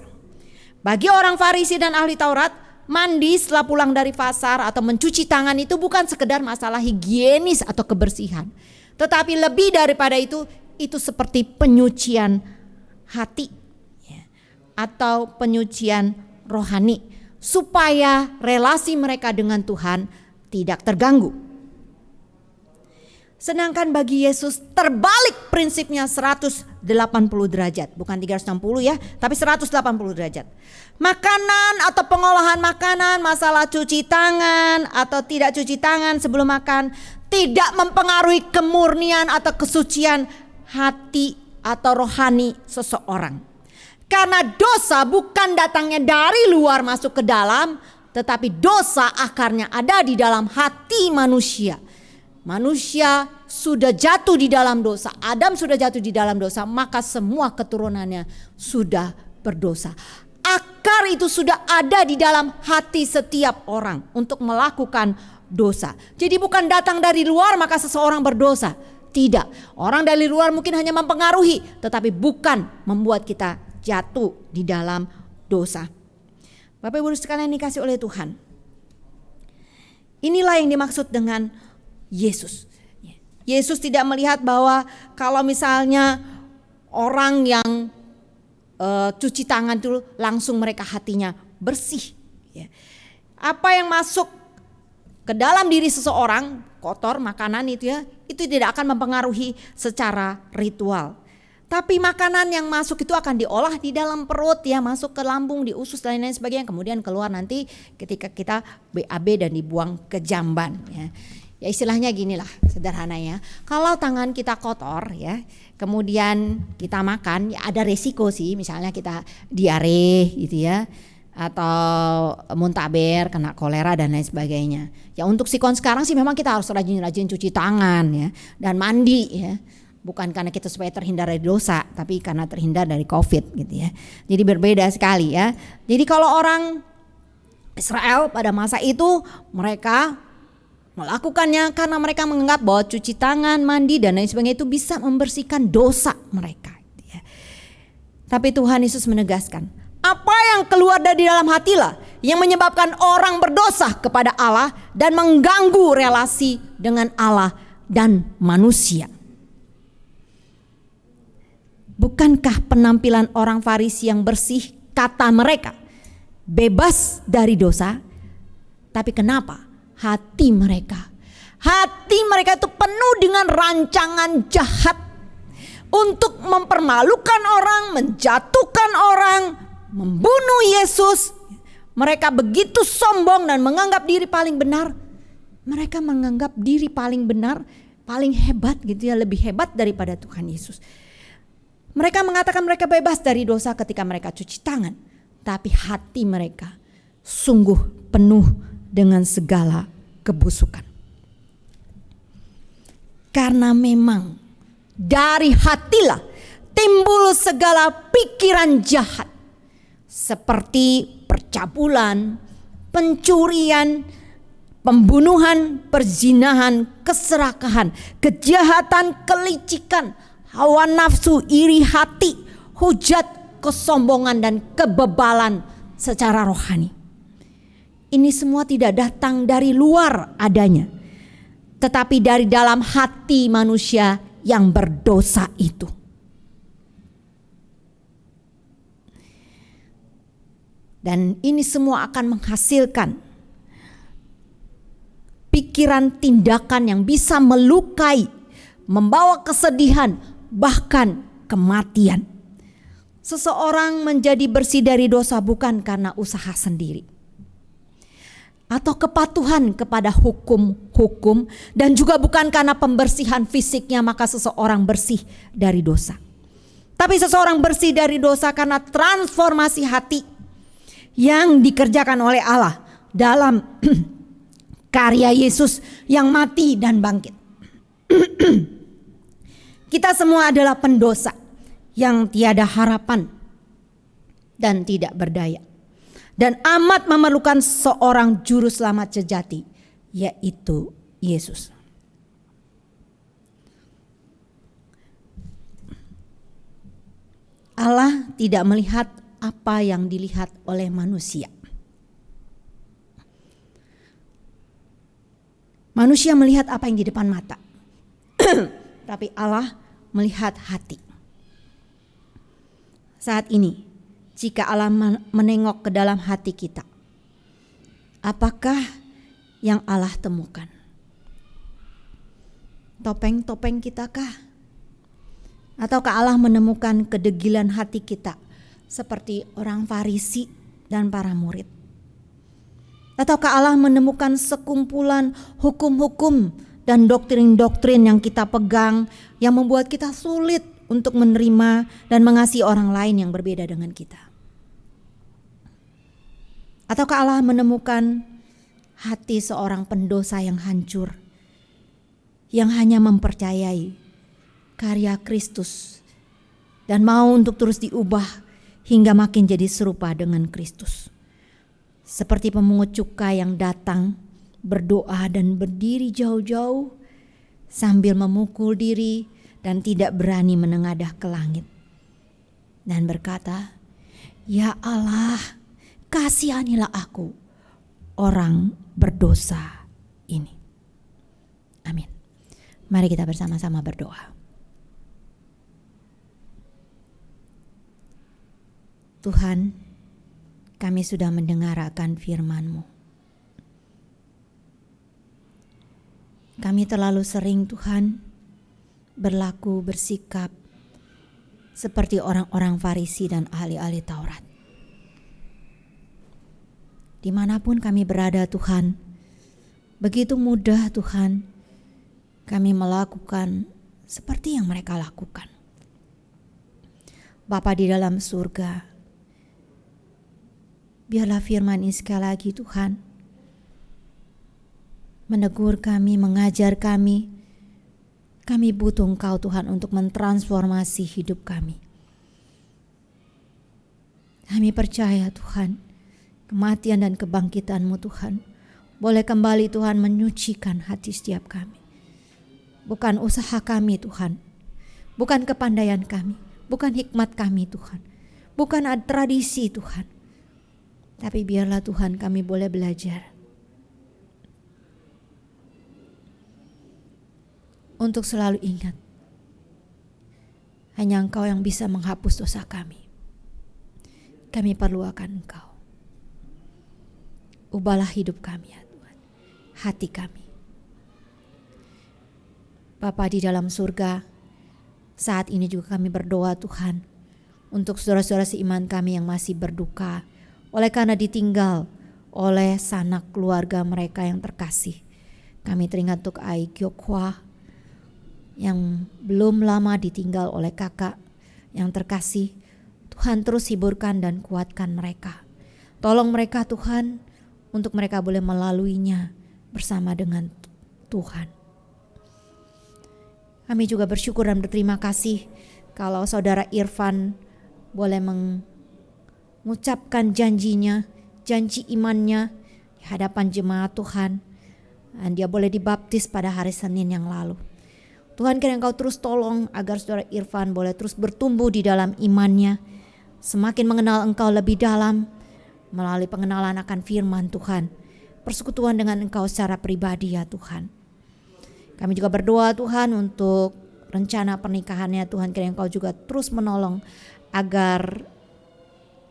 Speaker 3: Bagi orang Farisi dan ahli Taurat, mandi setelah pulang dari pasar atau mencuci tangan itu bukan sekedar masalah higienis atau kebersihan, tetapi lebih daripada itu seperti penyucian hati atau penyucian rohani supaya relasi mereka dengan Tuhan tidak terganggu. Sedangkan bagi Yesus terbalik prinsipnya 180 derajat, bukan 360 ya, tapi 180 derajat. Makanan atau pengolahan makanan, masalah cuci tangan atau tidak cuci tangan sebelum makan tidak mempengaruhi kemurnian atau kesucian hati atau rohani seseorang. Karena dosa bukan datangnya dari luar masuk ke dalam, tetapi dosa akarnya ada di dalam hati manusia. Manusia sudah jatuh di dalam dosa, Adam sudah jatuh di dalam dosa, maka semua keturunannya sudah berdosa. Akar itu sudah ada di dalam hati setiap orang untuk melakukan dosa. Jadi bukan datang dari luar maka seseorang berdosa. Tidak, orang dari luar mungkin hanya mempengaruhi, tetapi bukan membuat kita jatuh di dalam dosa. Bapak Ibu sekalian dikasih oleh Tuhan, inilah yang dimaksud dengan Yesus. Yesus tidak melihat bahwa kalau misalnya orang yang cuci tangan itu langsung mereka hatinya bersih. Apa yang masuk ke dalam diri seseorang kotor, makanan itu itu tidak akan mempengaruhi secara ritual. Tapi makanan yang masuk itu akan diolah di dalam perut masuk ke lambung, di usus dan lain-lain sebagainya, kemudian keluar nanti ketika kita BAB dan dibuang ke jamban Ya istilahnya ginilah, sederhana ya. Kalau tangan kita kotor kemudian kita makan, ada resiko sih, misalnya kita diare gitu atau muntaber, kena kolera dan lain sebagainya. Ya untuk sikon sekarang sih memang kita harus rajin-rajin cuci tangan dan mandi Bukan karena kita supaya terhindar dari dosa, tapi karena terhindar dari COVID gitu Jadi berbeda sekali Jadi kalau orang Israel pada masa itu mereka melakukannya karena mereka menganggap bahwa cuci tangan, mandi dan lain sebagainya itu bisa membersihkan dosa mereka. Tapi Tuhan Yesus menegaskan, apa yang keluar dari dalam hatilah yang menyebabkan orang berdosa kepada Allah dan mengganggu relasi dengan Allah dan manusia. Bukankah penampilan orang Farisi yang bersih, kata mereka, bebas dari dosa? Tapi kenapa? Hati mereka itu penuh dengan rancangan jahat untuk mempermalukan orang, menjatuhkan orang, membunuh Yesus. Mereka begitu sombong dan menganggap diri paling benar. Mereka menganggap diri paling benar, paling hebat lebih hebat daripada Tuhan Yesus. Mereka mengatakan mereka bebas dari dosa ketika mereka cuci tangan, tapi hati mereka sungguh penuh dengan segala kebusukan. Karena memang dari hatilah timbul segala pikiran jahat, seperti percabulan, pencurian, pembunuhan, perzinahan, keserakahan, kejahatan, kelicikan, hawa nafsu, iri hati, hujat, kesombongan dan kebebalan secara rohani. Ini semua tidak datang dari luar adanya, tetapi dari dalam hati manusia yang berdosa itu. Dan ini semua akan menghasilkan pikiran tindakan yang bisa melukai, membawa kesedihan, bahkan kematian. Seseorang menjadi bersih dari dosa bukan karena usaha sendiri atau kepatuhan kepada hukum-hukum, dan juga bukan karena pembersihan fisiknya maka seseorang bersih dari dosa. Tapi seseorang bersih dari dosa karena transformasi hati yang dikerjakan oleh Allah dalam karya Yesus yang mati dan bangkit. Kita semua adalah pendosa yang tiada harapan dan tidak berdaya, dan amat memerlukan seorang juru selamat sejati, yaitu Yesus. Allah tidak melihat apa yang dilihat oleh manusia. Manusia melihat apa yang di depan mata, tapi Allah melihat hati. Saat ini, jika Allah menengok ke dalam hati kita, apakah yang Allah temukan? Topeng-topeng kita kah? Ataukah Allah menemukan kedegilan hati kita seperti orang Farisi dan para murid? Ataukah Allah menemukan sekumpulan hukum-hukum dan doktrin-doktrin yang kita pegang yang membuat kita sulit untuk menerima dan mengasihi orang lain yang berbeda dengan kita? Ataukah Allah menemukan hati seorang pendosa yang hancur, yang hanya mempercayai karya Kristus dan mau untuk terus diubah hingga makin jadi serupa dengan Kristus? Seperti pemungut cukai yang datang berdoa dan berdiri jauh-jauh sambil memukul diri dan tidak berani menengadah ke langit dan berkata, "Ya Allah, kasihanilah aku, orang berdosa ini." Amin. Mari kita bersama-sama berdoa. Tuhan, kami sudah mendengar akan firman-Mu. Kami terlalu sering, Tuhan, berlaku, bersikap seperti orang-orang Farisi dan ahli-ahli Taurat. Dimanapun kami berada, Tuhan, begitu mudah, Tuhan, kami melakukan seperti yang mereka lakukan. Bapa di dalam surga, biarlah firman ini sekali lagi, Tuhan, menegur kami, mengajar kami. Kami butuh Engkau, Tuhan, untuk mentransformasi hidup kami. Kami percaya, Tuhan, kematian dan kebangkitan-Mu, Tuhan, boleh kembali, Tuhan, menyucikan hati setiap kami. Bukan usaha kami, Tuhan, bukan kepandaian kami, bukan hikmat kami, Tuhan, bukan tradisi, Tuhan, tapi biarlah, Tuhan, kami boleh belajar untuk selalu ingat hanya Engkau yang bisa menghapus dosa kami. Kami perlu akan Engkau. Ubahlah hidup kami, ya Tuhan, hati kami. Bapa di dalam surga, saat ini juga kami berdoa, Tuhan, untuk saudara-saudara seiman kami yang masih berduka oleh karena ditinggal oleh sanak keluarga mereka yang terkasih. Kami teringat untuk Ai Gyokwa yang belum lama ditinggal oleh kakak yang terkasih. Tuhan, terus hiburkan dan kuatkan mereka. Tolong mereka, Tuhan, untuk mereka boleh melaluinya bersama dengan Tuhan. Kami juga bersyukur dan berterima kasih kalau saudara Irfan boleh mengucapkan janjinya, janji imannya di hadapan jemaat Tuhan, dan dia boleh dibaptis pada hari Senin yang lalu. Tuhan, kiranya Engkau terus tolong agar saudara Irfan boleh terus bertumbuh di dalam imannya, semakin mengenal Engkau lebih dalam melalui pengenalan akan firman Tuhan, persekutuan dengan Engkau secara pribadi, ya Tuhan. Kami juga berdoa, Tuhan, untuk rencana pernikahannya, Tuhan, kiranya Engkau juga terus menolong agar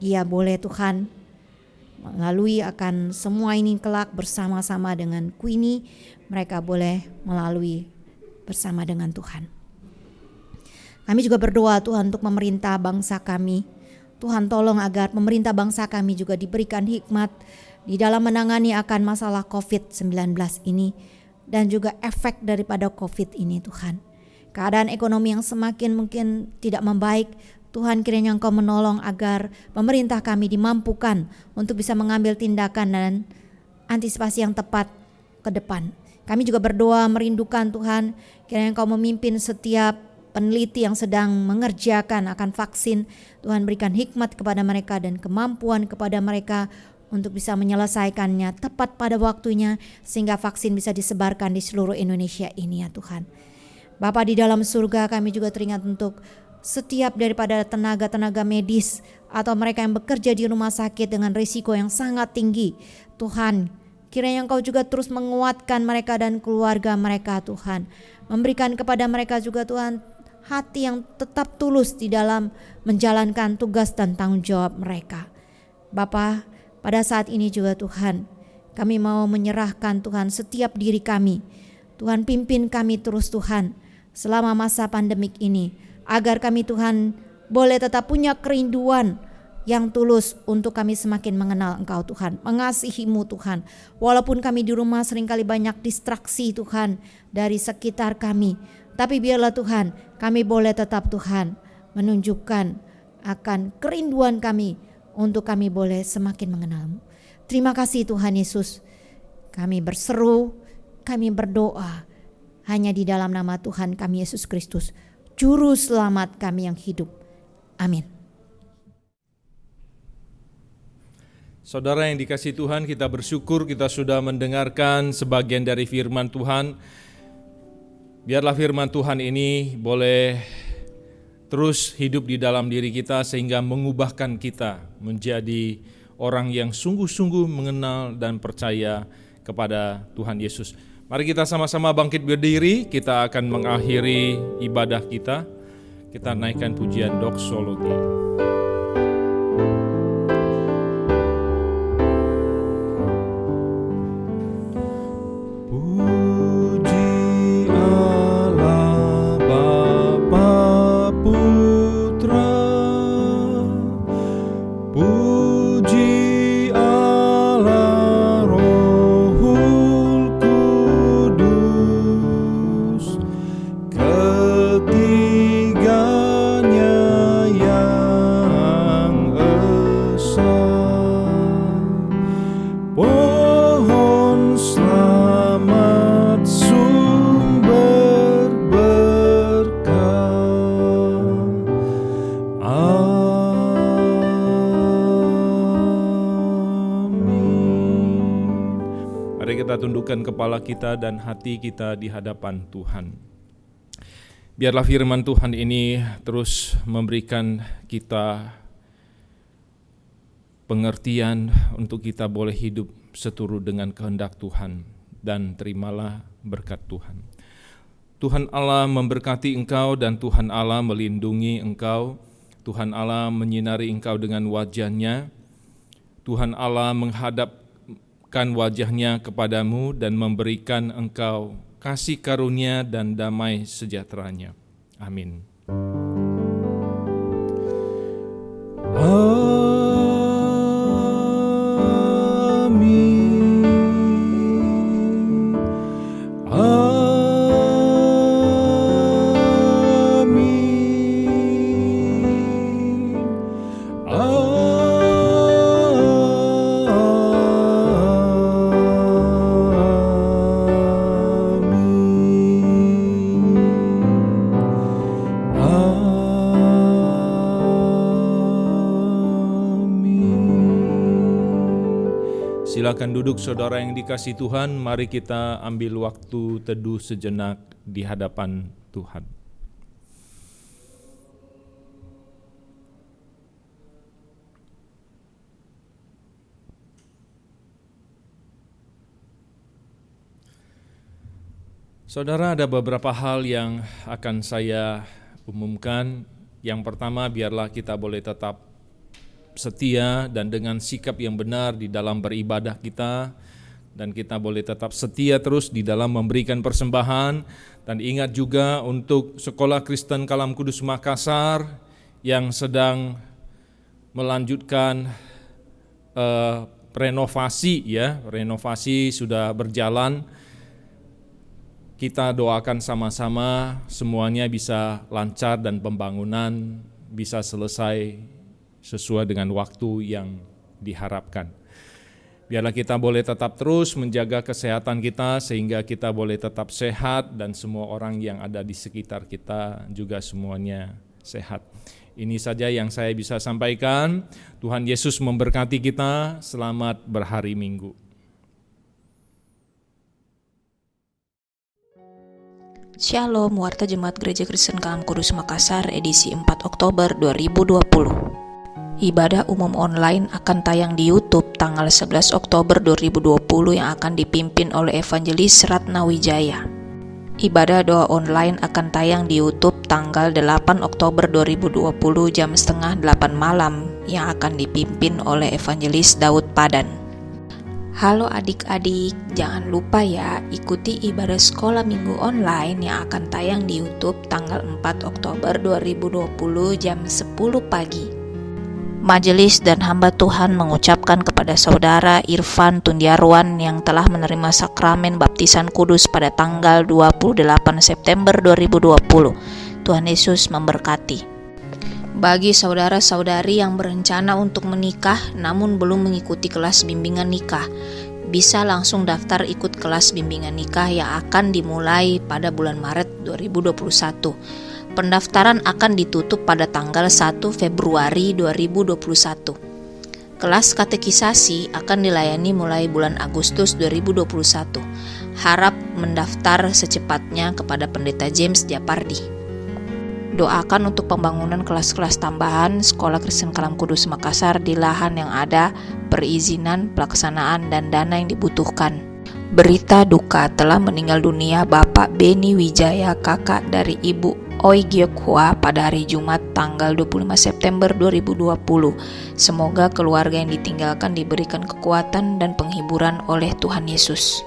Speaker 3: dia boleh, Tuhan, melalui akan semua ini kelak bersama-sama dengan Queenie, mereka boleh melalui bersama dengan Tuhan. Kami juga berdoa Tuhan untuk pemerintah bangsa kami. Tuhan tolong agar pemerintah bangsa kami juga diberikan hikmat di dalam menangani akan masalah COVID-19 ini dan juga efek daripada COVID ini Tuhan. Keadaan ekonomi yang semakin mungkin tidak membaik, Tuhan kiranya Engkau menolong agar pemerintah kami dimampukan untuk bisa mengambil tindakan dan antisipasi yang tepat ke depan. Kami juga berdoa merindukan Tuhan, kiranya Engkau memimpin setiap peneliti yang sedang mengerjakan akan vaksin. Tuhan berikan hikmat kepada mereka dan kemampuan kepada mereka untuk bisa menyelesaikannya tepat pada waktunya sehingga vaksin bisa disebarkan di seluruh Indonesia ini ya Tuhan. Bapa di dalam surga, kami juga teringat untuk setiap daripada tenaga-tenaga medis atau mereka yang bekerja di rumah sakit dengan risiko yang sangat tinggi. Tuhan, kiranya Engkau juga terus menguatkan mereka dan keluarga mereka Tuhan. Memberikan kepada mereka juga Tuhan hati yang tetap tulus di dalam menjalankan tugas dan tanggung jawab mereka. Bapa, pada saat ini juga Tuhan, kami mau menyerahkan Tuhan setiap diri kami. Tuhan pimpin kami terus Tuhan selama masa pandemik ini. Agar kami Tuhan boleh tetap punya kerinduan yang tulus untuk kami semakin mengenal Engkau Tuhan, mengasihi-Mu Tuhan. Walaupun kami di rumah seringkali banyak distraksi Tuhan dari sekitar kami, tapi biarlah Tuhan kami boleh tetap Tuhan menunjukkan akan kerinduan kami untuk kami boleh semakin mengenal-Mu. Terima kasih Tuhan Yesus. Kami berseru, kami berdoa hanya di dalam nama Tuhan kami Yesus Kristus, Juru Selamat kami yang hidup. Amin.
Speaker 8: Saudara yang dikasihi Tuhan, kita bersyukur kita sudah mendengarkan sebagian dari firman Tuhan. Biarlah firman Tuhan ini boleh terus hidup di dalam diri kita sehingga mengubahkan kita menjadi orang yang sungguh-sungguh mengenal dan percaya kepada Tuhan Yesus. Mari kita sama-sama bangkit berdiri, kita akan mengakhiri ibadah kita. Kita naikkan pujian doksologi. Tundukkan kepala kita dan hati kita di hadapan Tuhan. Biarlah firman Tuhan ini terus memberikan kita pengertian untuk kita boleh hidup seturut dengan kehendak Tuhan, dan terimalah berkat Tuhan. Tuhan Allah memberkati engkau dan Tuhan Allah melindungi engkau. Tuhan Allah menyinari engkau dengan wajah-Nya. Tuhan Allah menghadapkan wajah-Nya kepadamu dan memberikan engkau kasih karunia dan damai sejahtera-Nya. Amin. Silakan duduk saudara yang dikasihi Tuhan, mari kita ambil waktu teduh sejenak di hadapan Tuhan. Saudara, ada beberapa hal yang akan saya umumkan. Yang pertama, biarlah kita boleh tetap setia dan dengan sikap yang benar di dalam beribadah kita, dan kita boleh tetap setia terus di dalam memberikan persembahan. Dan ingat juga untuk Sekolah Kristen Kalam Kudus Makassar yang sedang melanjutkan renovasi sudah berjalan. Kita doakan sama-sama semuanya bisa lancar dan pembangunan bisa selesai sesuai dengan waktu yang diharapkan. Biarlah kita boleh tetap terus menjaga kesehatan kita sehingga kita boleh tetap sehat dan semua orang yang ada di sekitar kita juga semuanya sehat. Ini saja yang saya bisa sampaikan. Tuhan Yesus memberkati kita. Selamat berhari Minggu.
Speaker 9: Shalom, Warta Jemaat Gereja Kristen Kalam Kudus Makassar, edisi 4 Oktober 2020. Ibadah umum online akan tayang di YouTube tanggal 11 Oktober 2020 yang akan dipimpin oleh Evangelis Ratna Wijaya. Ibadah doa online akan tayang di YouTube tanggal 8 Oktober 2020 jam setengah 8 malam yang akan dipimpin oleh Evangelis Daud Padan. Halo adik-adik, jangan lupa ya ikuti ibadah sekolah minggu online yang akan tayang di YouTube tanggal 4 Oktober 2020 jam 10 pagi. Majelis dan hamba Tuhan mengucapkan kepada saudara Irfan Tundiarwan yang telah menerima sakramen baptisan kudus pada tanggal 28 September 2020. Tuhan Yesus memberkati. Bagi saudara-saudari yang berencana untuk menikah namun belum mengikuti kelas bimbingan nikah, bisa langsung daftar ikut kelas bimbingan nikah yang akan dimulai pada bulan Maret 2021. Pendaftaran akan ditutup pada tanggal 1 Februari 2021. Kelas katekisasi akan dilayani mulai bulan Agustus 2021. Harap mendaftar secepatnya kepada Pendeta James Japardi. Doakan untuk pembangunan kelas-kelas tambahan Sekolah Kristen Kalam Kudus Makassar di lahan yang ada, perizinan, pelaksanaan, dan dana yang dibutuhkan. Berita duka telah meninggal dunia Bapak Beni Wijaya, kakak dari Ibu Oi Gyokhwa pada hari Jumat tanggal 25 September 2020. Semoga keluarga yang ditinggalkan diberikan kekuatan dan penghiburan oleh Tuhan Yesus.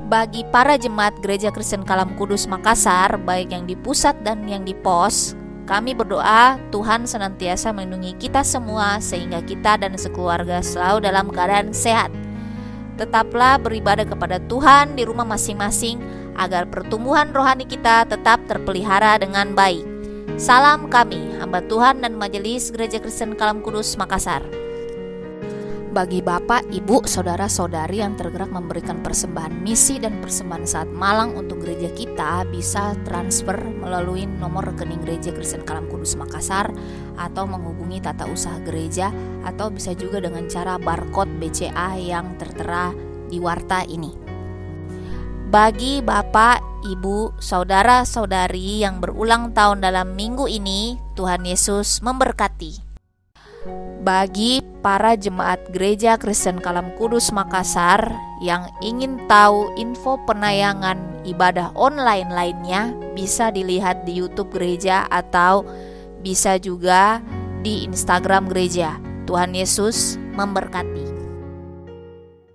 Speaker 10: Bagi para jemaat Gereja Kristen Kalam Kudus Makassar, baik yang di pusat dan yang di pos, kami berdoa Tuhan senantiasa melindungi kita semua sehingga kita dan sekeluarga selalu dalam keadaan sehat. Tetaplah beribadah kepada Tuhan di rumah masing-masing agar pertumbuhan rohani kita tetap terpelihara dengan baik. Salam kami, hamba Tuhan dan Majelis Gereja Kristen Kalam Kudus Makassar.
Speaker 9: Bagi Bapak, Ibu, Saudara-saudari yang tergerak memberikan persembahan misi dan persembahan saat malang untuk gereja kita, bisa transfer melalui nomor rekening Gereja Kristen Kalam Kudus Makassar atau menghubungi tata usaha gereja, atau bisa juga dengan cara barcode BCA yang tertera di warta ini. Bagi Bapak, Ibu, Saudara-saudari yang berulang tahun dalam minggu ini, Tuhan Yesus memberkati. Bagi para jemaat Gereja Kristen Kalam Kudus Makassar yang ingin tahu info penayangan ibadah online lainnya, bisa dilihat di YouTube gereja atau bisa juga di Instagram gereja. Tuhan Yesus memberkati.